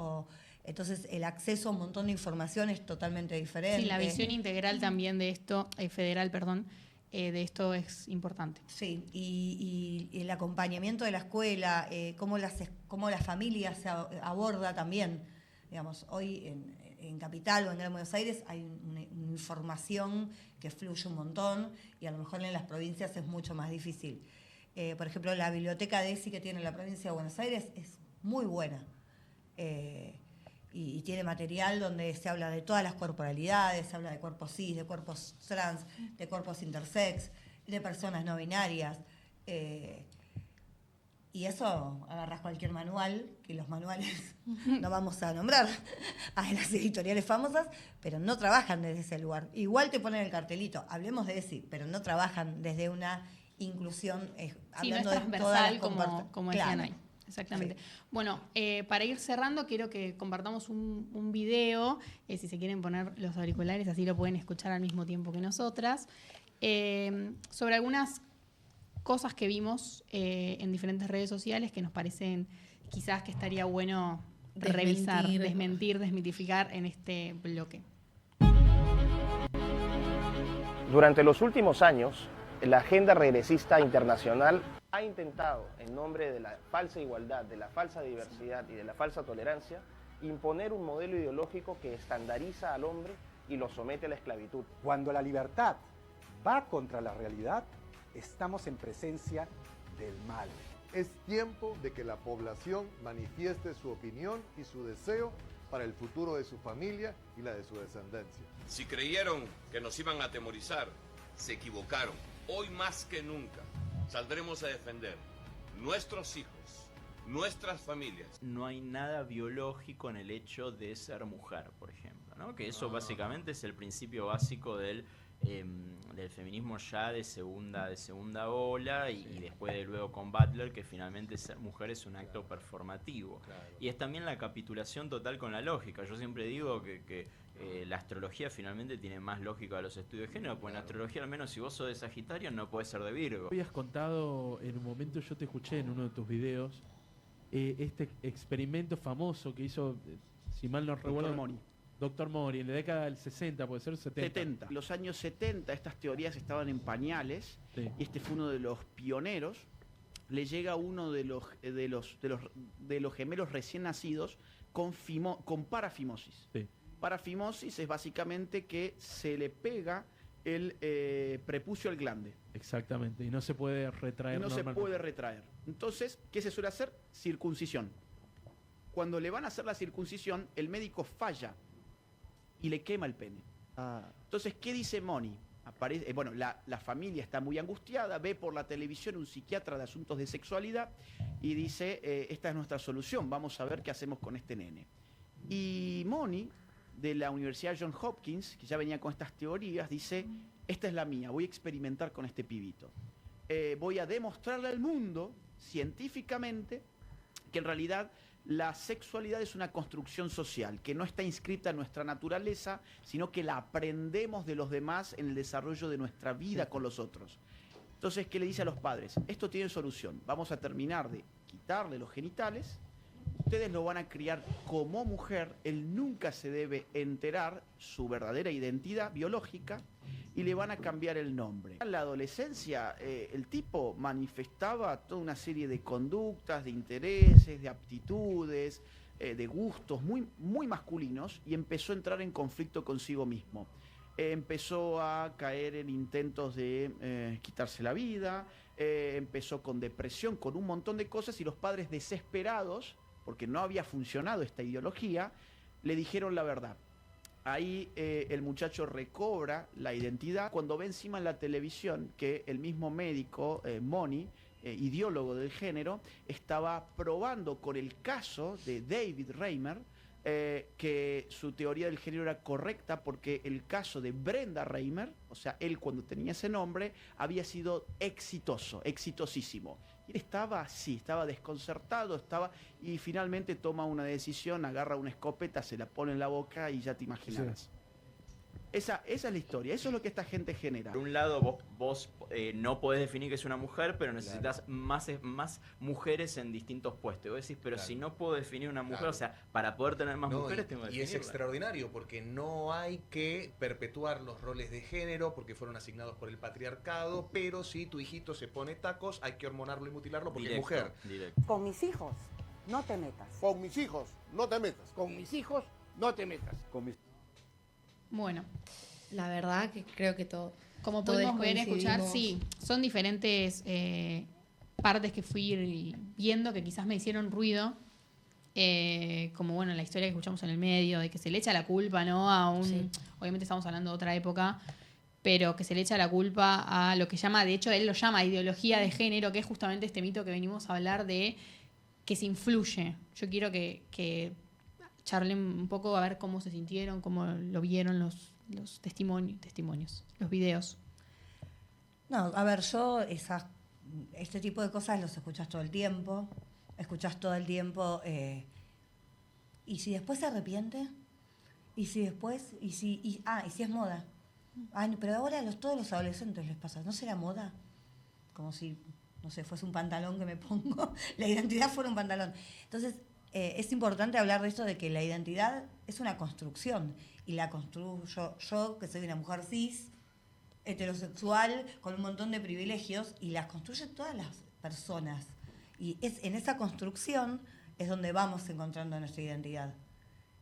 entonces el acceso a un montón de información es totalmente diferente. Sí, la visión integral también de esto, federal, perdón, de esto es importante. Sí, y el acompañamiento de la escuela, cómo la familia se aborda también. Digamos, hoy en Capital o en Gran Buenos Aires hay una información que fluye un montón y a lo mejor en las provincias es mucho más difícil. Por ejemplo, la biblioteca de ESI que tiene la provincia de Buenos Aires es muy buena. Y tiene material donde se habla de todas las corporalidades, se habla de cuerpos cis, de cuerpos trans, de cuerpos intersex, de personas no binarias. Y eso agarras cualquier manual, que los manuales no vamos a nombrar a las editoriales famosas, pero no trabajan desde ese lugar. Igual te ponen el cartelito, hablemos de ESI, pero no trabajan desde una inclusión, hablando no es de todas las como decían ahí. Exactamente. Sí. Bueno, para ir cerrando, quiero que compartamos un video, si se quieren poner los auriculares, así lo pueden escuchar al mismo tiempo que nosotras, sobre algunas cosas que vimos en diferentes redes sociales que nos parecen quizás que estaría bueno revisar, desmentir, desmitificar en este bloque. Durante los últimos años, la agenda regresista internacional ha intentado, en nombre de la falsa igualdad, de la falsa diversidad y de la falsa tolerancia, imponer un modelo ideológico que estandariza al hombre y lo somete a la esclavitud. Cuando la libertad va contra la realidad, estamos en presencia del mal. Es tiempo de que la población manifieste su opinión y su deseo para el futuro de su familia y la de su descendencia. Si creyeron que nos iban a atemorizar, se equivocaron. Hoy más que nunca saldremos a defender nuestros hijos, nuestras familias. No hay nada biológico en el hecho de ser mujer, por ejemplo, ¿no? Que eso básicamente es el principio básico del feminismo ya de segunda ola y después de luego con Butler, que finalmente ser mujer es un acto performativo. Y es también la capitulación total con la lógica. Yo siempre digo que la astrología finalmente tiene más lógica de los estudios de género, porque en astrología, al menos si vos sos de Sagitario, no podés ser de Virgo. Habías contado en un momento, yo te escuché en uno de tus videos, este experimento famoso que hizo, si mal no recuerdo, Dr. Mori, en la década del 60, puede ser 70. Los años 70, estas teorías estaban en pañales, y este fue uno de los pioneros. Le llega uno de los gemelos recién nacidos con parafimosis. Sí. Parafimosis es básicamente que se le pega el prepucio al glande. Exactamente, y no se puede retraer. No se puede retraer. Entonces, ¿qué se suele hacer? Circuncisión. Cuando le van a hacer la circuncisión, el médico falla y le quema el pene. Entonces, ¿qué dice Moni? La familia está muy angustiada, ve por la televisión un psiquiatra de asuntos de sexualidad y dice, esta es nuestra solución, vamos a ver qué hacemos con este nene. Y Moni, de la Universidad Johns Hopkins, que ya venía con estas teorías, dice, esta es la mía, voy a experimentar con este pibito. Voy a demostrarle al mundo, científicamente, que en realidad la sexualidad es una construcción social que no está inscrita en nuestra naturaleza, sino que la aprendemos de los demás en el desarrollo de nuestra vida con los otros. Entonces, ¿qué le dice a los padres? Esto tiene solución. Vamos a terminar de quitarle los genitales, ustedes lo van a criar como mujer, él nunca se debe enterar su verdadera identidad biológica y le van a cambiar el nombre. En la adolescencia, el tipo manifestaba toda una serie de conductas, de intereses, de aptitudes, de gustos muy, muy masculinos y empezó a entrar en conflicto consigo mismo. Empezó a caer en intentos de quitarse la vida, empezó con depresión, con un montón de cosas y los padres desesperados, porque no había funcionado esta ideología, le dijeron la verdad. Ahí el muchacho recobra la identidad cuando ve encima en la televisión que el mismo médico, Moni, ideólogo del género, estaba probando con el caso de David Reimer que su teoría del género era correcta porque el caso de Brenda Reimer, o sea, él cuando tenía ese nombre, había sido exitosísimo. Y él estaba así, estaba desconcertado, y finalmente toma una decisión, agarra una escopeta, se la pone en la boca y ya te imaginarás. Sí. Esa es la historia, eso es lo que esta gente genera. Por un lado, vos no podés definir que es una mujer, pero necesitas más mujeres en distintos puestos. Y vos decís, pero si no puedo definir una mujer, o sea, para poder tener más mujeres tengo que definirla. Y es extraordinario, porque no hay que perpetuar los roles de género, porque fueron asignados por el patriarcado, pero si tu hijito se pone tacos, hay que hormonarlo y mutilarlo porque es mujer. Directo. Con mis hijos, no te metas. Con mis hijos, no te metas. Con mis hijos, no te metas. Bueno, la verdad que creo que todo. Como pudimos ver, escuchar, sí, son diferentes partes que fui viendo que quizás me hicieron ruido. Como bueno, la historia que escuchamos en el medio, de que se le echa la culpa, ¿no? Obviamente estamos hablando de otra época, pero que se le echa la culpa a lo que llama, de hecho, él lo llama ideología de género, que es justamente este mito que venimos a hablar de que se influye. Yo quiero que charlen un poco a ver cómo se sintieron, cómo lo vieron los testimonios, los videos. No, a ver, yo este tipo de cosas los escuchas todo el tiempo, y si después se arrepiente, y si es moda. Ay, pero ahora todos los adolescentes les pasa, ¿no será moda? Como si, no sé, fuese un pantalón que me pongo, la identidad fuera un pantalón. Entonces, es importante hablar de esto de que la identidad es una construcción y la construyo yo, que soy una mujer cis, heterosexual, con un montón de privilegios, y las construyen todas las personas. Y en esa construcción es donde vamos encontrando nuestra identidad.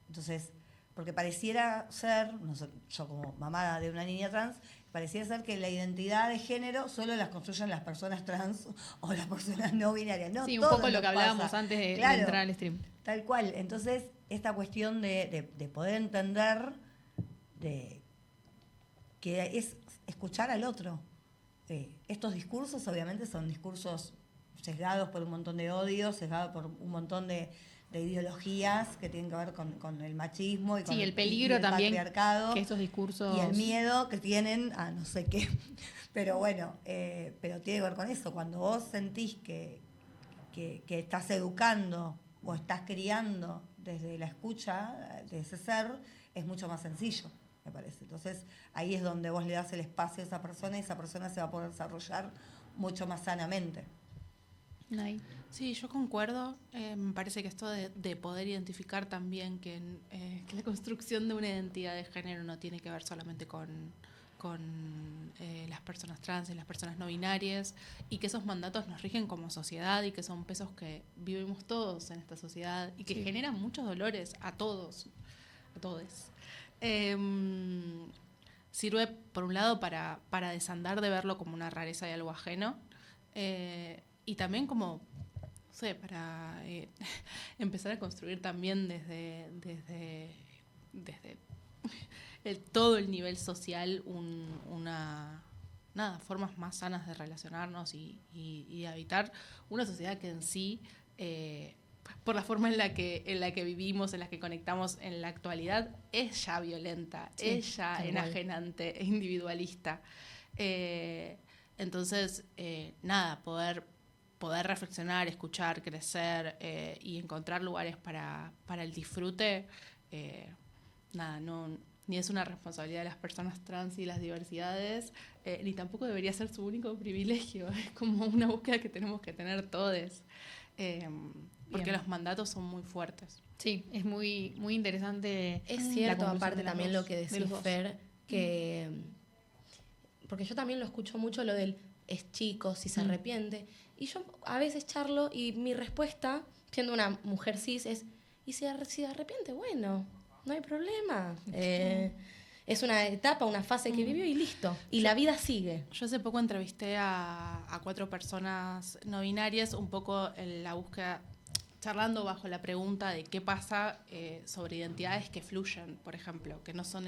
Entonces, porque pareciera ser, no sé, yo como mamá de una niña trans, pareciera ser que la identidad de género solo las construyen las personas trans o las personas no binarias. No, sí, un poco lo que hablábamos antes de entrar al stream. Tal cual. Entonces, esta cuestión de poder entender que es escuchar al otro. Estos discursos obviamente son discursos sesgados por un montón de odio, sesgados por un montón de ideologías que tienen que ver con el machismo y con el peligro el también patriarcado, que estos discursos y el miedo que tienen a no sé qué. Pero bueno, pero tiene que ver con eso. Cuando vos sentís que estás educando o estás criando desde la escucha de ese ser, es mucho más sencillo, me parece. Entonces ahí es donde vos le das el espacio a esa persona y esa persona se va a poder desarrollar mucho más sanamente. Sí, yo concuerdo. Me parece que esto de poder identificar también que la construcción de una identidad de género no tiene que ver solamente con las personas trans y las personas no binarias, y que esos mandatos nos rigen como sociedad y que son pesos que vivimos todos en esta sociedad y que generan muchos dolores a todos, a todes. Sirve, por un lado, para desandar de verlo como una rareza y algo ajeno, y también como, no sé, para empezar a construir también desde todo el nivel social formas más sanas de relacionarnos y de habitar una sociedad que en sí, por la forma en la que vivimos, en la que conectamos en la actualidad, es ya violenta, es ya enajenante e individualista. Entonces, poder poder reflexionar, escuchar, crecer y encontrar lugares para el disfrute, ni es una responsabilidad de las personas trans y las diversidades, ni tampoco debería ser su único privilegio. Es como una búsqueda que tenemos que tener todos, porque los mandatos son muy fuertes. Sí, es muy, muy interesante. Es cierto, aparte también lo que decís, Fer, que... Porque yo también lo escucho mucho, lo del es chico, si se arrepiente. Y yo a veces charlo y mi respuesta, siendo una mujer cis, es, ¿y si arrepiente? Bueno, no hay problema. Es una etapa, una fase que vivió y listo. Y la vida sigue. Yo hace poco entrevisté a 4 personas no binarias, un poco en la búsqueda, charlando bajo la pregunta de qué pasa sobre identidades que fluyen, por ejemplo, que no son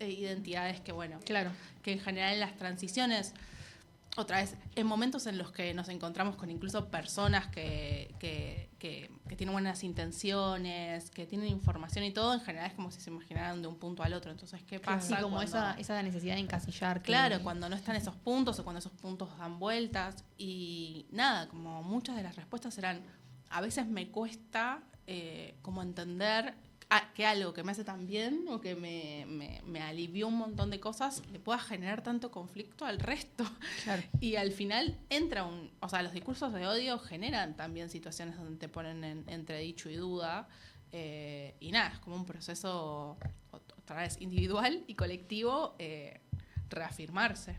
identidades que, bueno, claro, que en general en las transiciones, otra vez, en momentos en los que nos encontramos con incluso personas que tienen buenas intenciones, que tienen información y todo, en general es como si se imaginaran de un punto al otro. Entonces, ¿qué pasa? Sí, como esa necesidad de encasillar. Claro, cuando no están esos puntos o cuando esos puntos dan vueltas. Y nada, como muchas de las respuestas eran, a veces me cuesta como entender que algo que me hace tan bien o que me alivió un montón de cosas le pueda generar tanto conflicto al resto. Claro. Y al final entra o sea, los discursos de odio generan también situaciones donde te ponen en entredicho y duda. Y nada, es como un proceso otra vez individual y colectivo reafirmarse.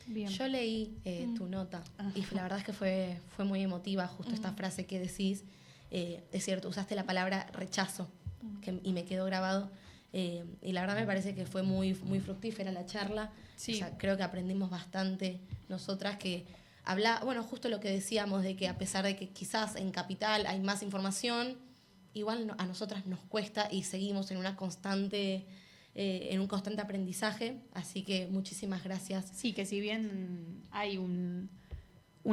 Bien. Yo leí tu nota y la verdad es que fue muy emotiva justo esta frase que decís. Es cierto, usaste la palabra rechazo y me quedó grabado. Y la verdad me parece que fue muy, muy fructífera la charla. Sí. O sea, creo que aprendimos bastante nosotras que bueno, justo lo que decíamos de que a pesar de que quizás en Capital hay más información, igual a nosotras nos cuesta y seguimos en un constante aprendizaje, así que muchísimas gracias. Sí, que si bien hay un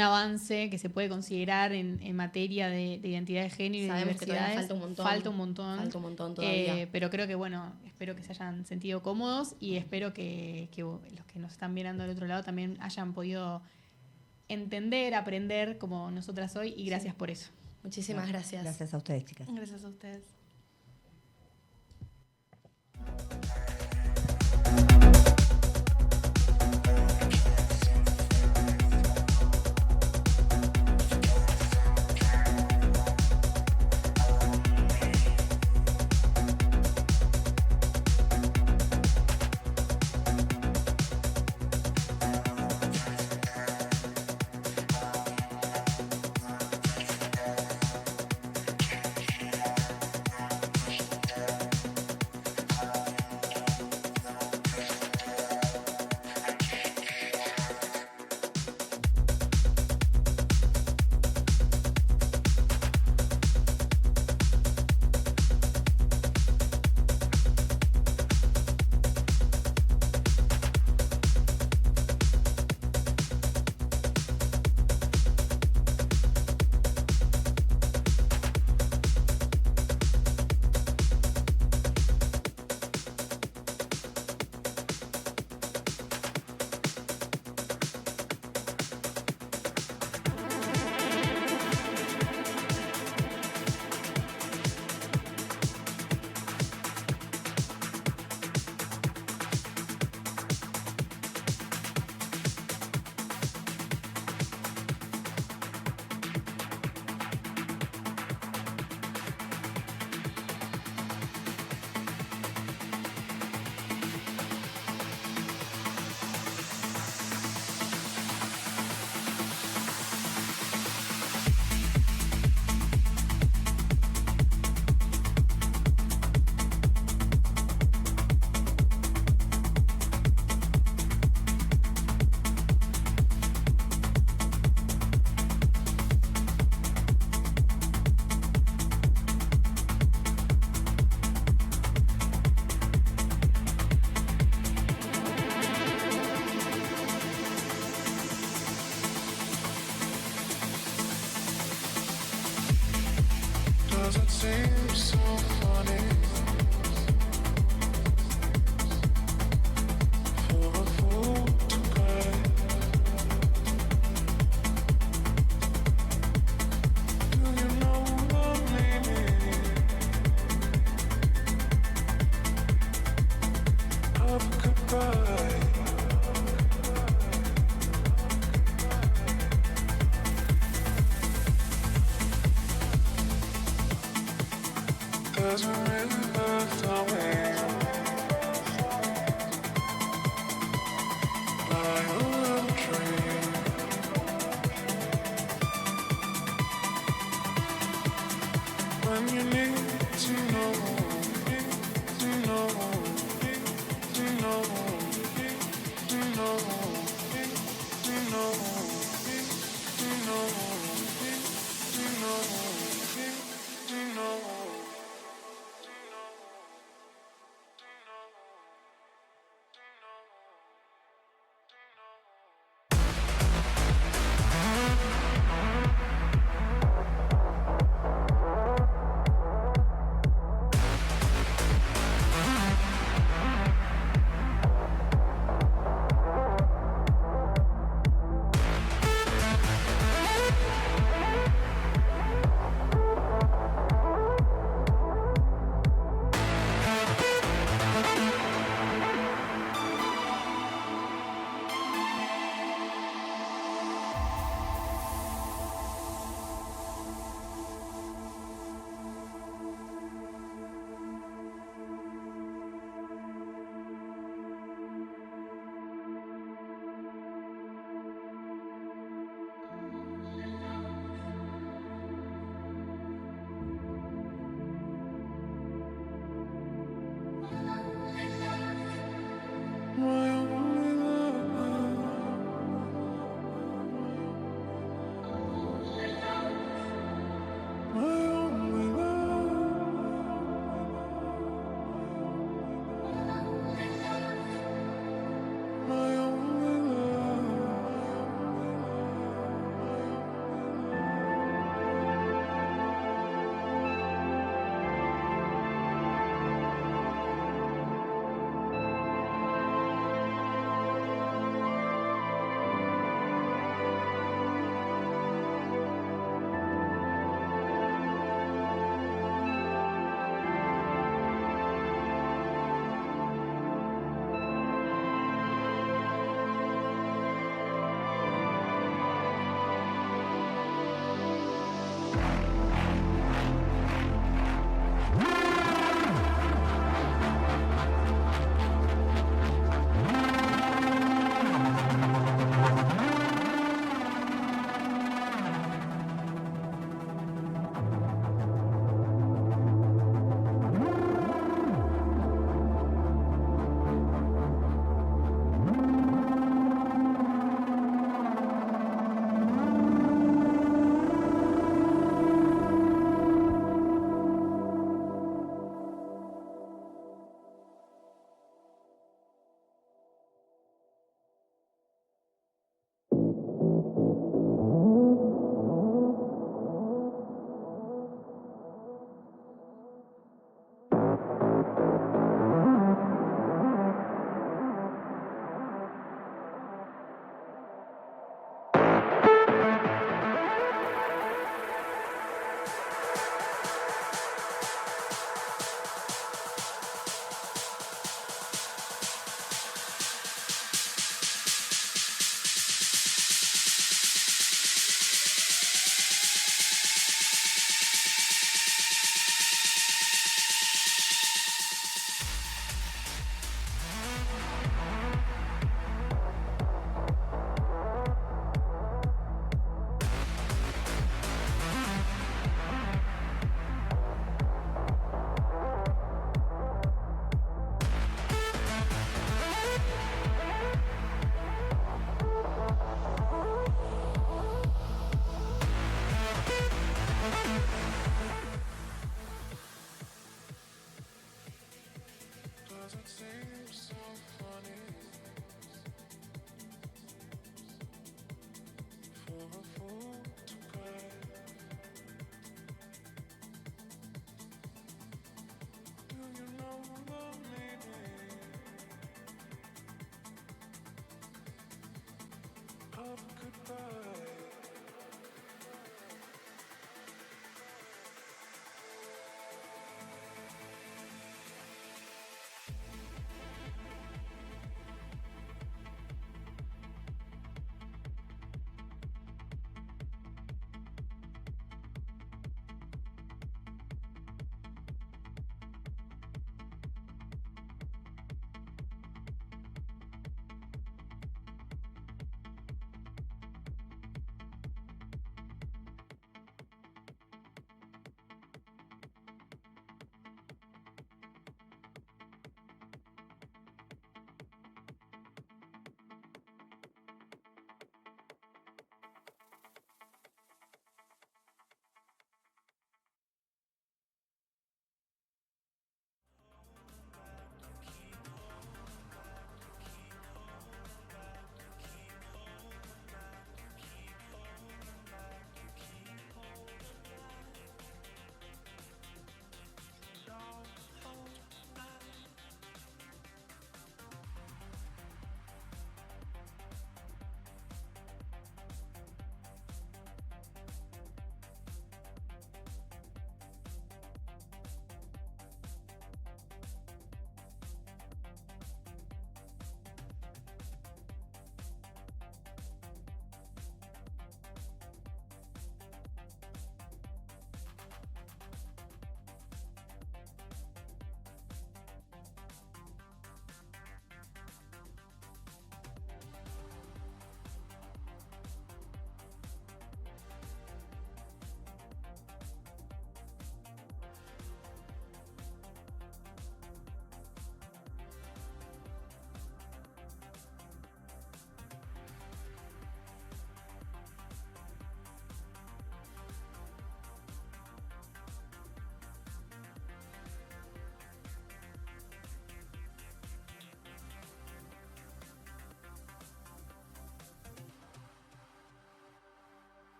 avance que se puede considerar en materia de identidad de género y de diversidades, falta un montón todavía. Pero creo que, bueno, espero que se hayan sentido cómodos y espero que los que nos están mirando del otro lado también hayan podido entender, aprender como nosotras hoy, y gracias por eso. Muchísimas gracias. Gracias a ustedes, chicas. Gracias a ustedes.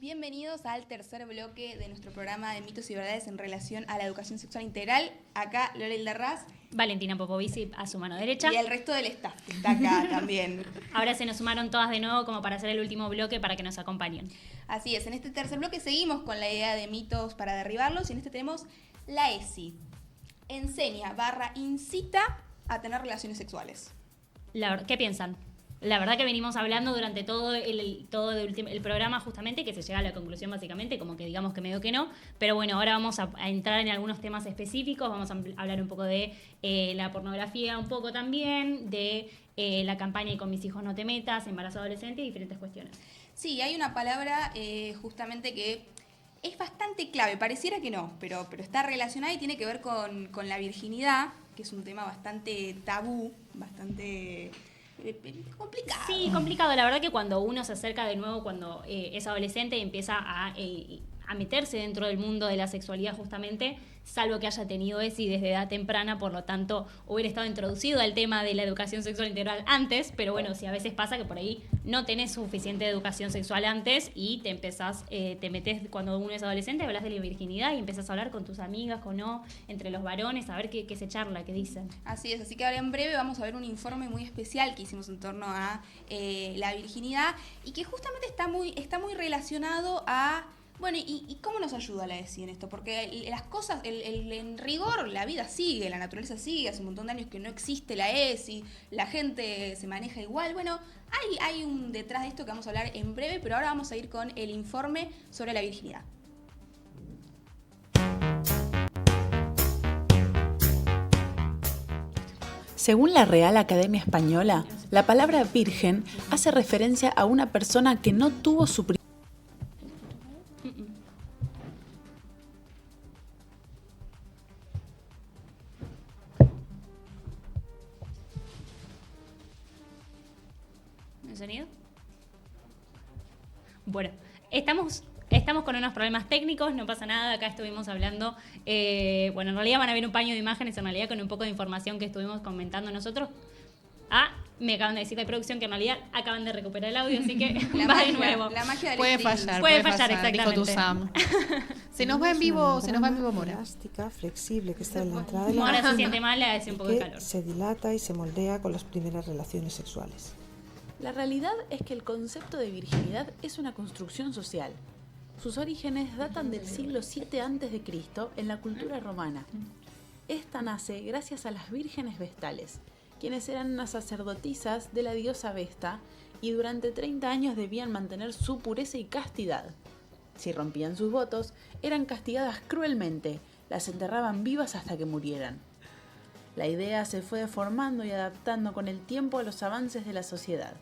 Bienvenidos al tercer bloque de nuestro programa de mitos y verdades en relación a la educación sexual integral. Acá Lorel Derraz, Valentina Popovici a su mano derecha. Y el resto del staff que está acá también. Ahora se nos sumaron todas de nuevo como para hacer el último bloque para que nos acompañen. Así es, en este tercer bloque seguimos con la idea de mitos para derribarlos y en este tenemos la ESI. Enseña / incita a tener relaciones sexuales. ¿Qué piensan? La verdad que venimos hablando durante todo el programa justamente que se llega a la conclusión básicamente, como que digamos que medio que no, pero bueno, ahora vamos a entrar en algunos temas específicos, vamos a hablar un poco de la pornografía, un poco también, de la campaña Y con mis hijos no te metas, embarazo adolescente y diferentes cuestiones. Sí, hay una palabra justamente que es bastante clave, pareciera que no, pero está relacionada y tiene que ver con la virginidad, que es un tema bastante tabú, bastante complicado. Sí, complicado. La verdad que cuando uno se acerca de nuevo, cuando es adolescente y empieza a meterse dentro del mundo de la sexualidad justamente, salvo que haya tenido ESI desde edad temprana, por lo tanto hubiera estado introducido al tema de la educación sexual integral antes, pero bueno, si a veces pasa que por ahí no tenés suficiente educación sexual antes y te metes cuando uno es adolescente, hablas de la virginidad y empezás a hablar con tus amigas, entre los varones, a ver qué se charla, qué dicen. Así es, así que ahora en breve vamos a ver un informe muy especial que hicimos en torno a la virginidad y que justamente está muy relacionado a... Bueno, ¿y cómo nos ayuda la ESI en esto? Porque las cosas, en rigor, la vida sigue, la naturaleza sigue, hace un montón de años que no existe la ESI, la gente se maneja igual. Bueno, hay un detrás de esto que vamos a hablar en breve, pero ahora vamos a ir con el informe sobre la virginidad. Según la Real Academia Española, la palabra virgen hace referencia a una persona que no tuvo su sonido. Bueno, estamos con unos problemas técnicos, no pasa nada, acá estuvimos hablando, en realidad van a ver un paño de imágenes, en realidad con un poco de información que estuvimos comentando nosotros. Me acaban de decir de producción que en realidad acaban de recuperar el audio, así que va de nuevo. La magia del puede fallar, exactamente. Se nos va en vivo, Mora. Elástica, flexible, que está en la entrada de la Mora se siente mal, le hace un poco de calor. Se dilata y se moldea con las primeras relaciones sexuales. La realidad es que el concepto de virginidad es una construcción social. Sus orígenes datan del siglo VII a.C. en la cultura romana. Esta nace gracias a las vírgenes vestales, quienes eran unas sacerdotisas de la diosa Vesta y durante 30 años debían mantener su pureza y castidad. Si rompían sus votos, eran castigadas cruelmente, las enterraban vivas hasta que murieran. La idea se fue deformando y adaptando con el tiempo a los avances de la sociedad.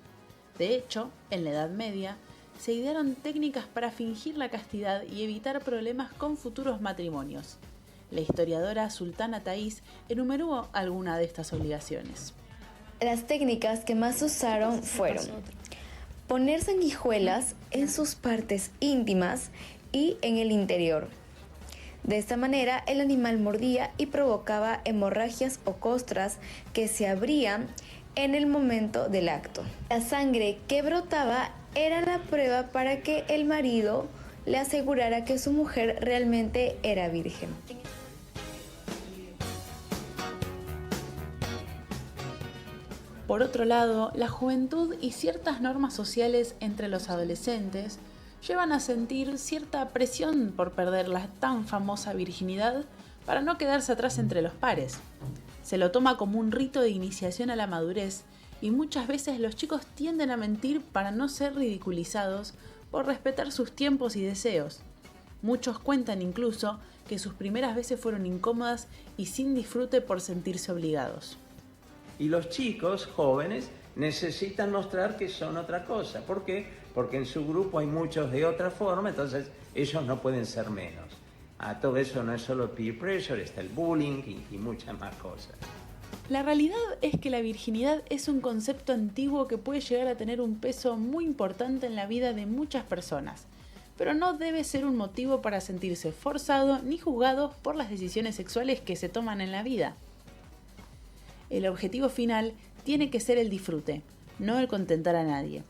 De hecho, en la Edad Media, se idearon técnicas para fingir la castidad y evitar problemas con futuros matrimonios. La historiadora Sultana Taís enumeró alguna de estas obligaciones. Las técnicas que más usaron fueron poner sanguijuelas en sus partes íntimas y en el interior. De esta manera, el animal mordía y provocaba hemorragias o costras que se abrían en el momento del acto. La sangre que brotaba era la prueba para que el marido le asegurara que su mujer realmente era virgen. Por otro lado, la juventud y ciertas normas sociales entre los adolescentes llevan a sentir cierta presión por perder la tan famosa virginidad para no quedarse atrás entre los pares. Se lo toma como un rito de iniciación a la madurez y muchas veces los chicos tienden a mentir para no ser ridiculizados por respetar sus tiempos y deseos. Muchos cuentan incluso que sus primeras veces fueron incómodas y sin disfrute por sentirse obligados. Y los chicos jóvenes necesitan mostrar que son otra cosa. ¿Por qué? Porque en su grupo hay muchos de otra forma, entonces ellos no pueden ser menos. Todo eso no es solo peer pressure, está el bullying y muchas más cosas. La realidad es que la virginidad es un concepto antiguo que puede llegar a tener un peso muy importante en la vida de muchas personas, pero no debe ser un motivo para sentirse forzado ni juzgado por las decisiones sexuales que se toman en la vida. El objetivo final tiene que ser el disfrute, no el contentar a nadie.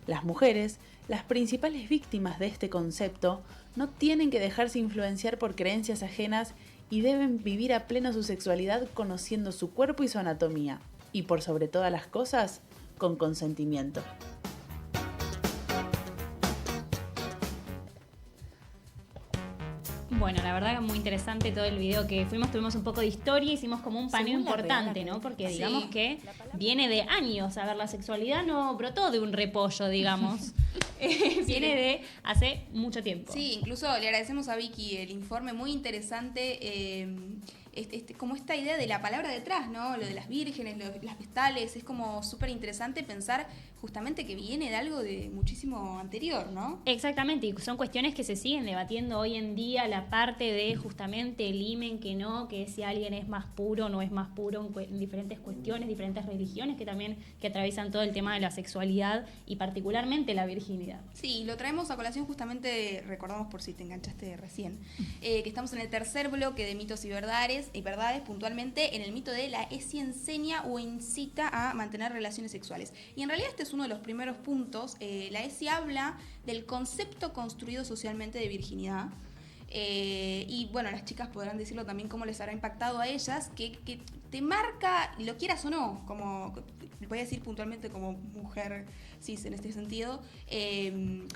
Las mujeres Las principales víctimas de este concepto no tienen que dejarse influenciar por creencias ajenas y deben vivir a pleno su sexualidad conociendo su cuerpo y su anatomía. Y por sobre todas las cosas, con consentimiento. Bueno, la verdad que muy interesante todo el video que tuvimos un poco de historia, hicimos como un paneo Según la importante, Real ¿no? Porque Academia. digamos Sí. que viene de años, a ver, la sexualidad no brotó de un repollo, digamos. Viene de hace mucho tiempo. Sí, incluso le agradecemos a Vicky el informe muy interesante, como esta idea de la palabra detrás, ¿no? Lo de las vírgenes, las vestales, es como súper interesante pensar justamente que viene de algo de muchísimo anterior, ¿no? Exactamente, y son cuestiones que se siguen debatiendo hoy en día, la parte de justamente el himen, que si alguien es más puro o no es más puro en diferentes cuestiones, diferentes religiones que atraviesan todo el tema de la sexualidad y particularmente la virginidad. Sí, lo traemos a colación justamente, recordamos por si te enganchaste recién, que estamos en el tercer bloque de mitos y verdades, puntualmente en el mito de la ESI enseña o incita a mantener relaciones sexuales. Y en realidad este es uno de los primeros puntos. La ESI habla del concepto construido socialmente de virginidad. Y bueno, las chicas podrán decirlo también cómo les habrá impactado a ellas, que te marca, lo quieras o no, como voy a decir puntualmente como mujer cis en este sentido,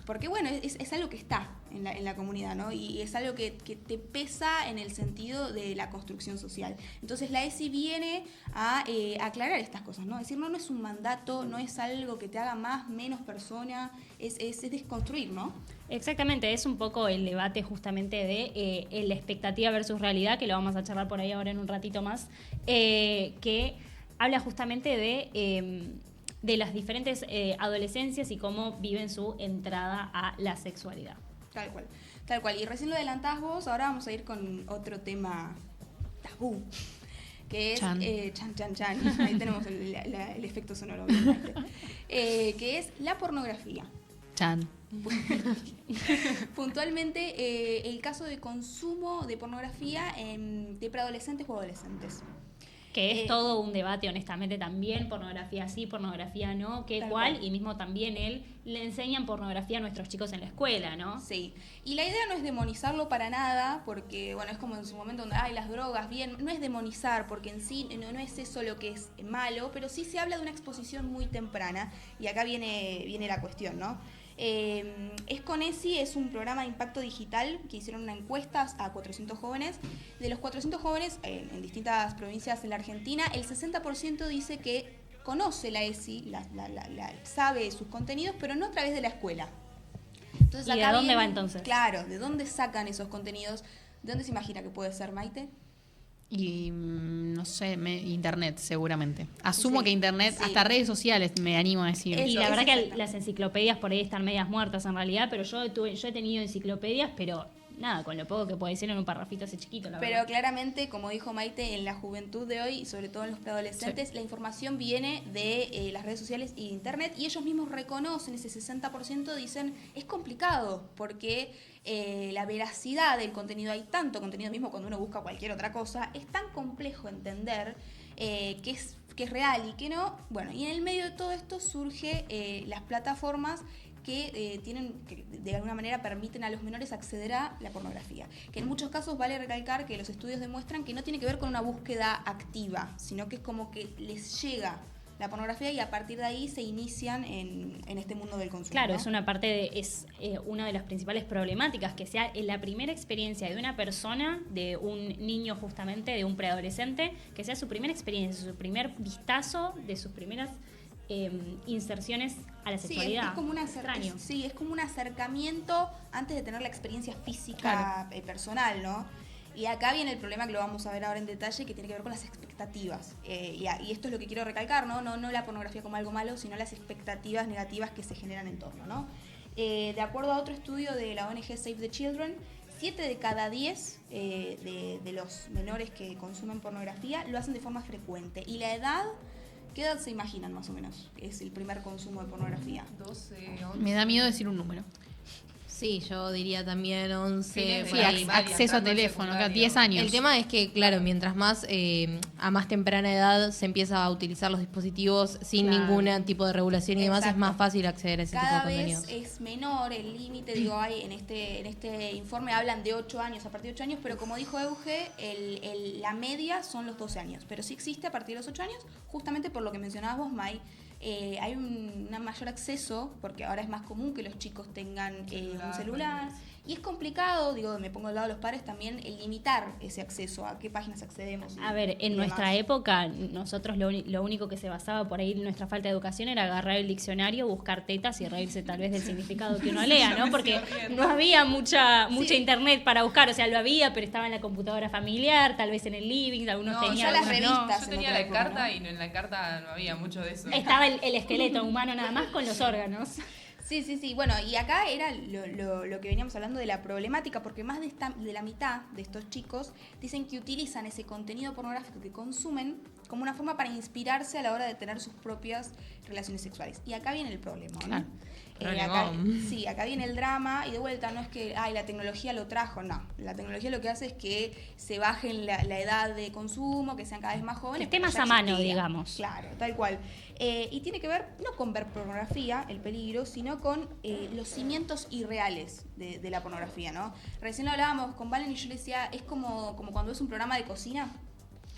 porque bueno, es algo que está en la comunidad, ¿no? Y es algo que te pesa en el sentido de la construcción social. Entonces la ESI viene a aclarar estas cosas, ¿no? Decir, no es un mandato, no es algo que te haga más, menos persona, es desconstruir, ¿no? Exactamente, es un poco el debate justamente de la expectativa versus realidad, que lo vamos a charlar por ahí ahora en un ratito más, que habla justamente de las diferentes adolescencias y cómo viven su entrada a la sexualidad. Tal cual. Y recién lo adelantabas vos, ahora vamos a ir con otro tema tabú, que es Chan. Chan. Ahí tenemos el efecto sonoro, obviamente. Que es la pornografía. Chan. Puntualmente, el caso de consumo de pornografía de preadolescentes o adolescentes. Que es todo un debate, honestamente, también, pornografía sí, pornografía no, cuál, y mismo también le enseñan pornografía a nuestros chicos en la escuela, ¿no? Sí, y la idea no es demonizarlo para nada, porque, bueno, es como en su momento donde, las drogas, bien, no es demonizar, porque en sí no es eso lo que es malo, pero sí se habla de una exposición muy temprana, y acá viene la cuestión, ¿no? ESI es un programa de impacto digital que hicieron una encuesta a 400 jóvenes. De los 400 jóvenes en distintas provincias en la Argentina, el 60% dice que conoce la ESI, sabe sus contenidos, pero no a través de la escuela. Entonces, ¿Y de dónde va entonces? Claro, ¿de dónde sacan esos contenidos? ¿De dónde se imagina que puede ser, Maite? Y no sé, Internet seguramente. Asumo Sí, que Internet, sí. hasta redes sociales, me animo a decir. Y la verdad que las enciclopedias por ahí están medias muertas en realidad, pero yo he tenido enciclopedias, pero nada, con lo poco que puede decir en un parrafito así chiquito, la Pero verdad. claramente, como dijo Maite, en la juventud de hoy, y sobre todo en los preadolescentes, la información viene de las redes sociales y de Internet, y ellos mismos reconocen, ese 60% dicen, es complicado, porque la veracidad del contenido, hay tanto contenido mismo cuando uno busca cualquier otra cosa, es tan complejo entender qué es real y qué no. Bueno, y en el medio de todo esto surge las plataformas que de alguna manera permiten a los menores acceder a la pornografía. Que en muchos casos vale recalcar que los estudios demuestran que no tiene que ver con una búsqueda activa, sino que es como que les llega la pornografía y a partir de ahí se inician en este mundo del consumo. Claro, ¿no? es una de las principales problemáticas, que sea la primera experiencia de una persona, de un niño justamente, de un preadolescente, que sea su primera experiencia, su primer vistazo de sus primeras inserciones a la sexualidad. Es como Extraño. es como un acercamiento antes de tener la experiencia física personal, ¿no? Y acá viene el problema que lo vamos a ver ahora en detalle, que tiene que ver con las expectativas. Y esto es lo que quiero recalcar, ¿no? No la pornografía como algo malo, sino las expectativas negativas que se generan en torno, ¿no? De acuerdo a otro estudio de la ONG Save the Children, 7 de cada 10 de los menores que consumen pornografía lo hacen de forma frecuente. Y la edad, ¿qué edad se imaginan más o menos? Es el primer consumo de pornografía. 12, 11. Me da miedo decir un número. Sí, yo diría también 11. Sí, por ahí. acceso a teléfono, claro, 10 años. El tema es que, claro, mientras más a más temprana edad se empieza a utilizar los dispositivos sin Claro. ningún tipo de regulación y demás, Exacto. es más fácil acceder a ese Cada tipo de vez contenidos. es menor el límite, digo, hay en este informe hablan de 8 años, a partir de 8 años, pero como dijo Euge, la media son los 12 años, pero sí existe a partir de los 8 años, justamente por lo que mencionabas vos, Mai. Hay un mayor acceso, porque ahora es más común que los chicos tengan un celular, y es complicado, digo, me pongo al lado de los padres también, el limitar ese acceso, a qué páginas accedemos. A ver, en nuestra época, nosotros lo único que se basaba por ahí en nuestra falta de educación era agarrar el diccionario, buscar tetas y reírse tal vez del significado que uno lea, ¿no? Porque no había mucha internet para buscar, o sea, lo había, pero estaba en la computadora familiar, tal vez en el living, algunos tenían, algunos no. Yo tenía la carta y en la carta no había mucho de eso. Estaba el esqueleto humano nada más con los órganos. Sí. Bueno, y acá era lo que veníamos hablando de la problemática, porque más de la mitad de estos chicos dicen que utilizan ese contenido pornográfico que consumen como una forma para inspirarse a la hora de tener sus propias relaciones sexuales. Y acá viene el problema, ¿no? Claro. Acá viene el drama, y de vuelta no es que la tecnología lo trajo, no. La tecnología lo que hace es que se baje la edad de consumo, que sean cada vez más jóvenes. Que esté pero más ya a mano, existía. digamos. Claro, tal cual. Y tiene que ver no con ver pornografía, el peligro, sino con los cimientos irreales de la pornografía, ¿no? Recién lo hablábamos con Valen y yo le decía, es como cuando ves un programa de cocina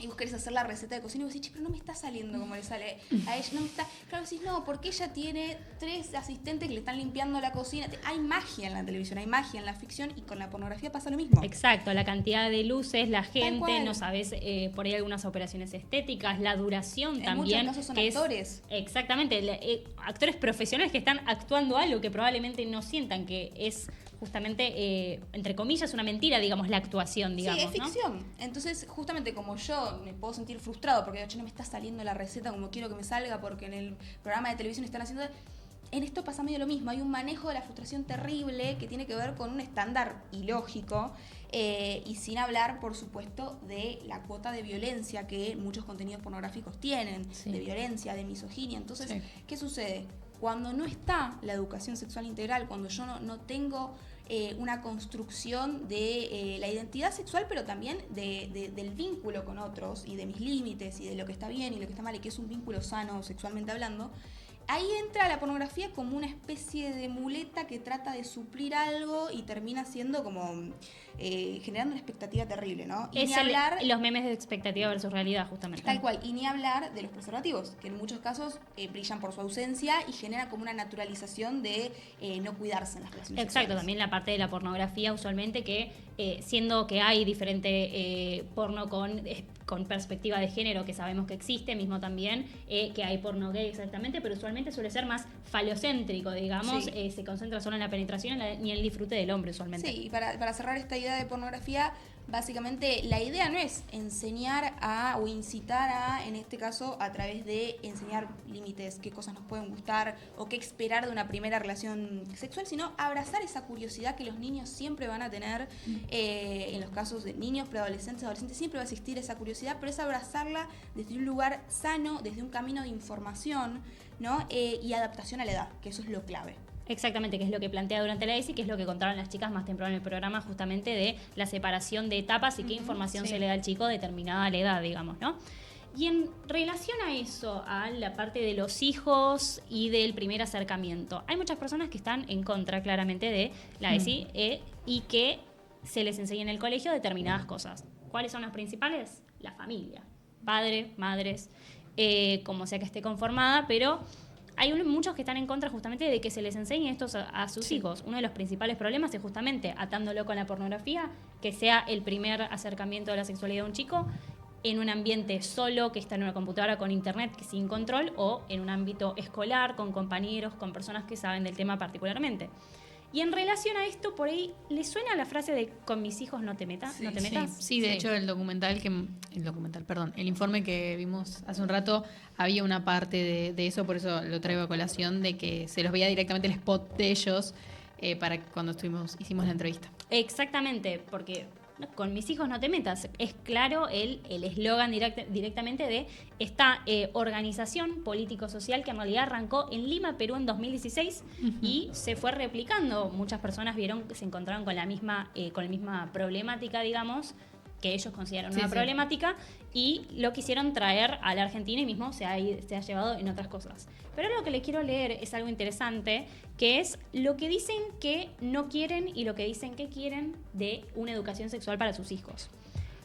y vos querés hacer la receta de cocina y vos decís, pero no me está saliendo como le sale a ella, no me está... Claro, decís, no, porque ella tiene 3 asistentes que le están limpiando la cocina. Hay magia en la televisión, hay magia en la ficción, y con la pornografía pasa lo mismo. Exacto, la cantidad de luces, la gente, cual. no sabes, por ahí algunas operaciones estéticas, la duración En también. muchos casos son que actores. Exactamente, actores profesionales que están actuando algo que probablemente no sientan que es justamente, entre comillas, una mentira, digamos, la actuación, digamos. Sí, es ficción. Entonces, justamente como yo me puedo sentir frustrado porque no me está saliendo la receta como quiero que me salga porque en el programa de televisión están haciendo... En esto pasa medio lo mismo. Hay un manejo de la frustración terrible que tiene que ver con un estándar ilógico, y sin hablar, por supuesto, de la cuota de violencia que muchos contenidos pornográficos tienen, de violencia, de misoginia. Entonces, ¿qué sucede? Cuando no está la educación sexual integral, cuando yo no tengo una construcción de la identidad sexual, pero también del vínculo con otros y de mis límites y de lo que está bien y lo que está mal y que es un vínculo sano sexualmente hablando, ahí entra la pornografía como una especie de muleta que trata de suplir algo y termina siendo como generando una expectativa terrible, ¿no? Y Es ni hablar... los memes de expectativa versus realidad, justamente. Tal cual, y ni hablar de los preservativos, que en muchos casos brillan por su ausencia y generan como una naturalización de no cuidarse en las relaciones Exacto, sexuales. también la parte de la pornografía, usualmente que siendo que hay diferente porno con perspectiva de género, que sabemos que existe, mismo también que hay porno gay exactamente, pero usualmente suele ser más falocéntrico, digamos, Sí. se concentra solo en la penetración y en el disfrute del hombre usualmente. Sí, y para cerrar esta idea de pornografía, básicamente la idea no es enseñar o incitar a, en este caso, a través de enseñar límites, qué cosas nos pueden gustar o qué esperar de una primera relación sexual, sino abrazar esa curiosidad que los niños siempre van a tener. En los casos de niños, preadolescentes, adolescentes, siempre va a existir esa curiosidad, pero es abrazarla desde un lugar sano, desde un camino de información, ¿no? Y adaptación a la edad, que eso es lo clave. Exactamente, que es lo que plantea durante la ESI, que es lo que contaron las chicas más temprano en el programa, justamente de la separación de etapas y qué información se le da al chico determinada a la edad, digamos, ¿no? Y en relación a eso, a la parte de los hijos y del primer acercamiento, hay muchas personas que están en contra claramente de la ESI y que se les enseña en el colegio determinadas cosas. ¿Cuáles son las principales? La familia, padre, madres, como sea que esté conformada, pero... Hay muchos que están en contra justamente de que se les enseñe esto a sus hijos. Uno de los principales problemas es justamente, atándolo con la pornografía, que sea el primer acercamiento de la sexualidad de un chico en un ambiente solo, que está en una computadora con internet, que sin control, o en un ámbito escolar, con compañeros, con personas que saben del tema particularmente. Y en relación a esto, por ahí, ¿le suena la frase de con mis hijos no te metas? Sí, ¿No te metas? Sí, de hecho el informe que vimos hace un rato había una parte de eso, por eso lo traigo a colación, de que se los veía directamente el spot de ellos para cuando hicimos la entrevista. Exactamente, porque con mis hijos no te metas. Es claro el eslogan directamente de esta organización político-social que en realidad arrancó en Lima, Perú en 2016 y se fue replicando. Muchas personas vieron que se encontraron con la misma problemática, digamos, que ellos consideran una problemática, y lo quisieron traer a la Argentina y mismo se ha llevado en otras cosas. Pero lo que les quiero leer es algo interesante, que es lo que dicen que no quieren y lo que dicen que quieren de una educación sexual para sus hijos.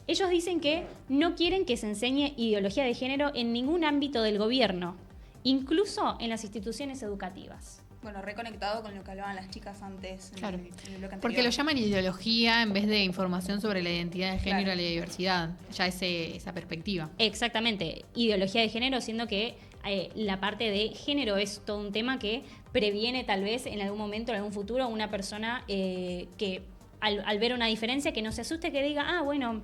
Ellos dicen que no quieren que se enseñe ideología de género en ningún ámbito del gobierno, incluso en las instituciones educativas. Bueno, reconectado con lo que hablaban las chicas antes Claro. en el bloque anterior. Porque lo llaman ideología en vez de información sobre la identidad de género y la diversidad. Ya esa perspectiva. Exactamente. Ideología de género, siendo que la parte de género es todo un tema que previene tal vez en algún momento, en algún futuro, una persona que al ver una diferencia que no se asuste, que diga, bueno,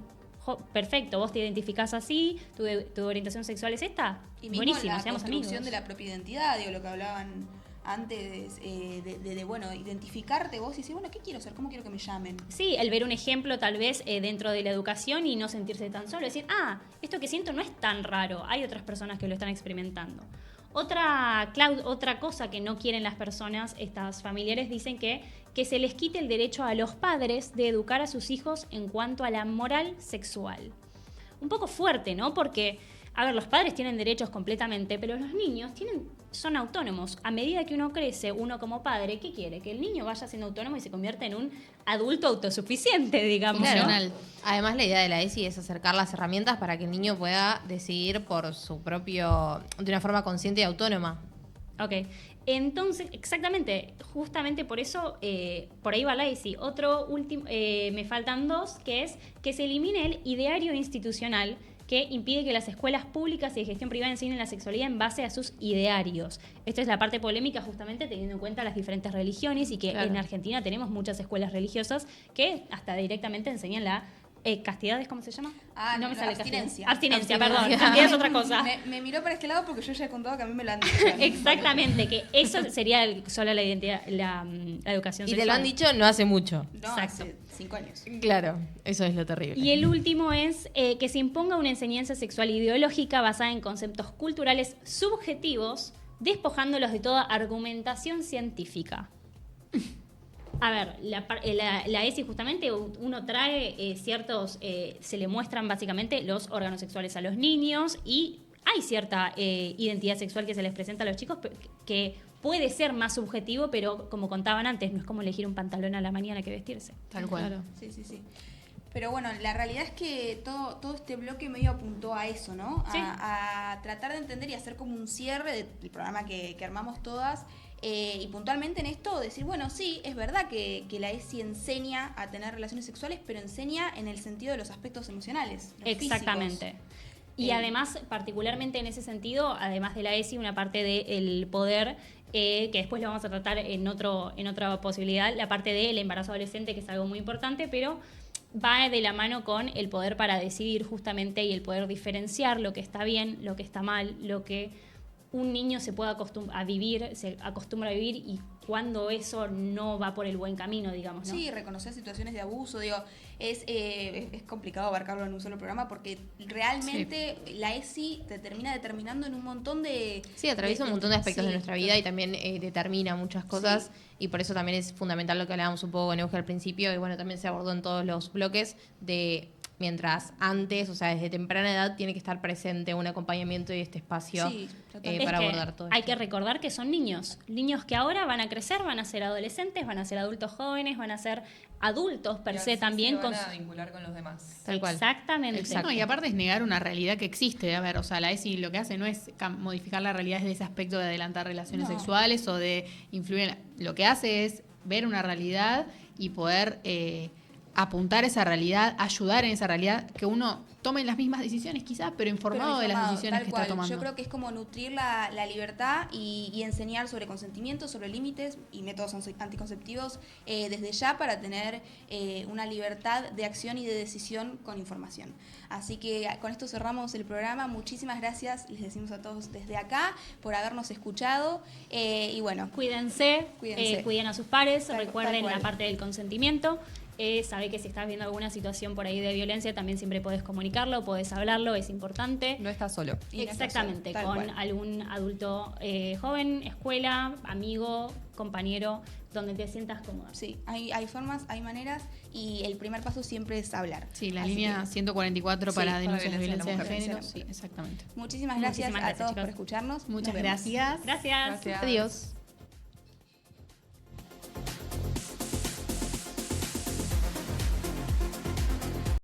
perfecto, vos te identificás así, tu orientación sexual es esta. Y mismo buenísimo, la seamos construcción amigos. de la propia identidad, digo, lo que hablaban antes de bueno, identificarte vos y decir, bueno, ¿qué quiero ser? ¿Cómo quiero que me llamen? Sí, el ver un ejemplo tal vez dentro de la educación y no sentirse tan solo. Decir, esto que siento no es tan raro, hay otras personas que lo están experimentando. Otra cosa que no quieren las personas, estas familiares, dicen que se les quite el derecho a los padres de educar a sus hijos en cuanto a la moral sexual. Un poco fuerte, ¿no? Porque, a ver, los padres tienen derechos completamente, pero los niños son autónomos. A medida que uno crece, uno como padre, ¿qué quiere? Que el niño vaya siendo autónomo y se convierta en un adulto autosuficiente, digamos. Claro. ¿no? Además, la idea de la ESI es acercar las herramientas para que el niño pueda decidir por su propio, de una forma consciente y autónoma. Ok, entonces, exactamente, justamente por eso, por ahí va la ESI. Otro último, me faltan dos, que es que se elimine el ideario institucional que impide que las escuelas públicas y de gestión privada enseñen la sexualidad en base a sus idearios. Esta es la parte polémica, justamente teniendo en cuenta las diferentes religiones y que en Argentina tenemos muchas escuelas religiosas que hasta directamente enseñan la castidad, ¿es cómo se llama? No me sale abstinencia. castidad. Abstinencia, perdón. Castidad es otra cosa. Me miró para este lado porque yo ya he contado que a mí me lo han dicho. Exactamente, que eso sería solo la identidad, la educación Y sexual. te lo han dicho no hace mucho. No, Exacto. hace 5 años. Claro, eso es lo terrible. Y el último es que se imponga una enseñanza sexual ideológica basada en conceptos culturales subjetivos, despojándolos de toda argumentación científica. A ver, la ESI justamente uno trae ciertos, se le muestran básicamente los órganos sexuales a los niños y hay cierta identidad sexual que se les presenta a los chicos que puede ser más subjetivo, pero como contaban antes, no es como elegir un pantalón a la mañana que vestirse. Tal cual. Claro. Sí. Pero bueno, la realidad es que todo este bloque medio apuntó a eso, ¿no? Sí. A tratar de entender y hacer como un cierre del programa que armamos todas. Y puntualmente en esto decir, bueno, sí, es verdad que la ESI enseña a tener relaciones sexuales, pero enseña en el sentido de los aspectos emocionales. Los Exactamente. físicos. Y además, particularmente en ese sentido, además de la ESI, una parte del poder, que después lo vamos a tratar en otra posibilidad, la parte del embarazo adolescente, que es algo muy importante, pero va de la mano con el poder para decidir justamente y el poder diferenciar lo que está bien, lo que está mal, lo que un niño se acostumbra a vivir y cuando eso no va por el buen camino, digamos, ¿no? Sí, reconocer situaciones de abuso, digo, es complicado abarcarlo en un solo programa porque realmente la ESI te termina determinando en un montón de... Sí, atraviesa un montón de aspectos de nuestra vida y también determina muchas cosas y por eso también es fundamental lo que hablábamos un poco con Euge al principio y bueno, también se abordó en todos los bloques de... Mientras antes, o sea, desde temprana edad tiene que estar presente un acompañamiento y este espacio para abordar todo esto. Hay que recordar que son niños que ahora van a crecer, van a ser adolescentes, van a ser adultos jóvenes, van a ser adultos per se también. Se van a vincular con los demás. Tal cual. Exactamente. No, y aparte es negar una realidad que existe. A ver, o sea, la ESI lo que hace no es modificar la realidad desde ese aspecto de adelantar relaciones sexuales o de influir en lo que hace es ver una realidad y poder apuntar esa realidad, ayudar en esa realidad, que uno tomen las mismas decisiones quizás, pero informado de las decisiones tal que cual. está tomando. Yo creo que es como nutrir la libertad y enseñar sobre consentimiento, sobre límites y métodos anticonceptivos desde ya para tener una libertad de acción y de decisión con información. Así que con esto cerramos el programa. Muchísimas gracias, les decimos a todos desde acá por habernos escuchado y bueno. Cuídense. Cuiden a sus pares, recuerden cual. la parte del consentimiento. Sabe que si estás viendo alguna situación por ahí de violencia, también siempre podés comunicarlo, podés hablarlo, es importante. No estás solo. Exactamente, Tal con cual. algún adulto joven, escuela, amigo, compañero, donde te sientas cómoda. Sí, hay formas, hay maneras y el primer paso siempre es hablar. Sí, la Así línea que- 144 para Sí, denuncias de para violencia de violencia de la género. mujer. Sí, exactamente. Muchísimas gracias a todos chicos. por escucharnos. Muchas Nos vemos. gracias. Gracias. Adiós.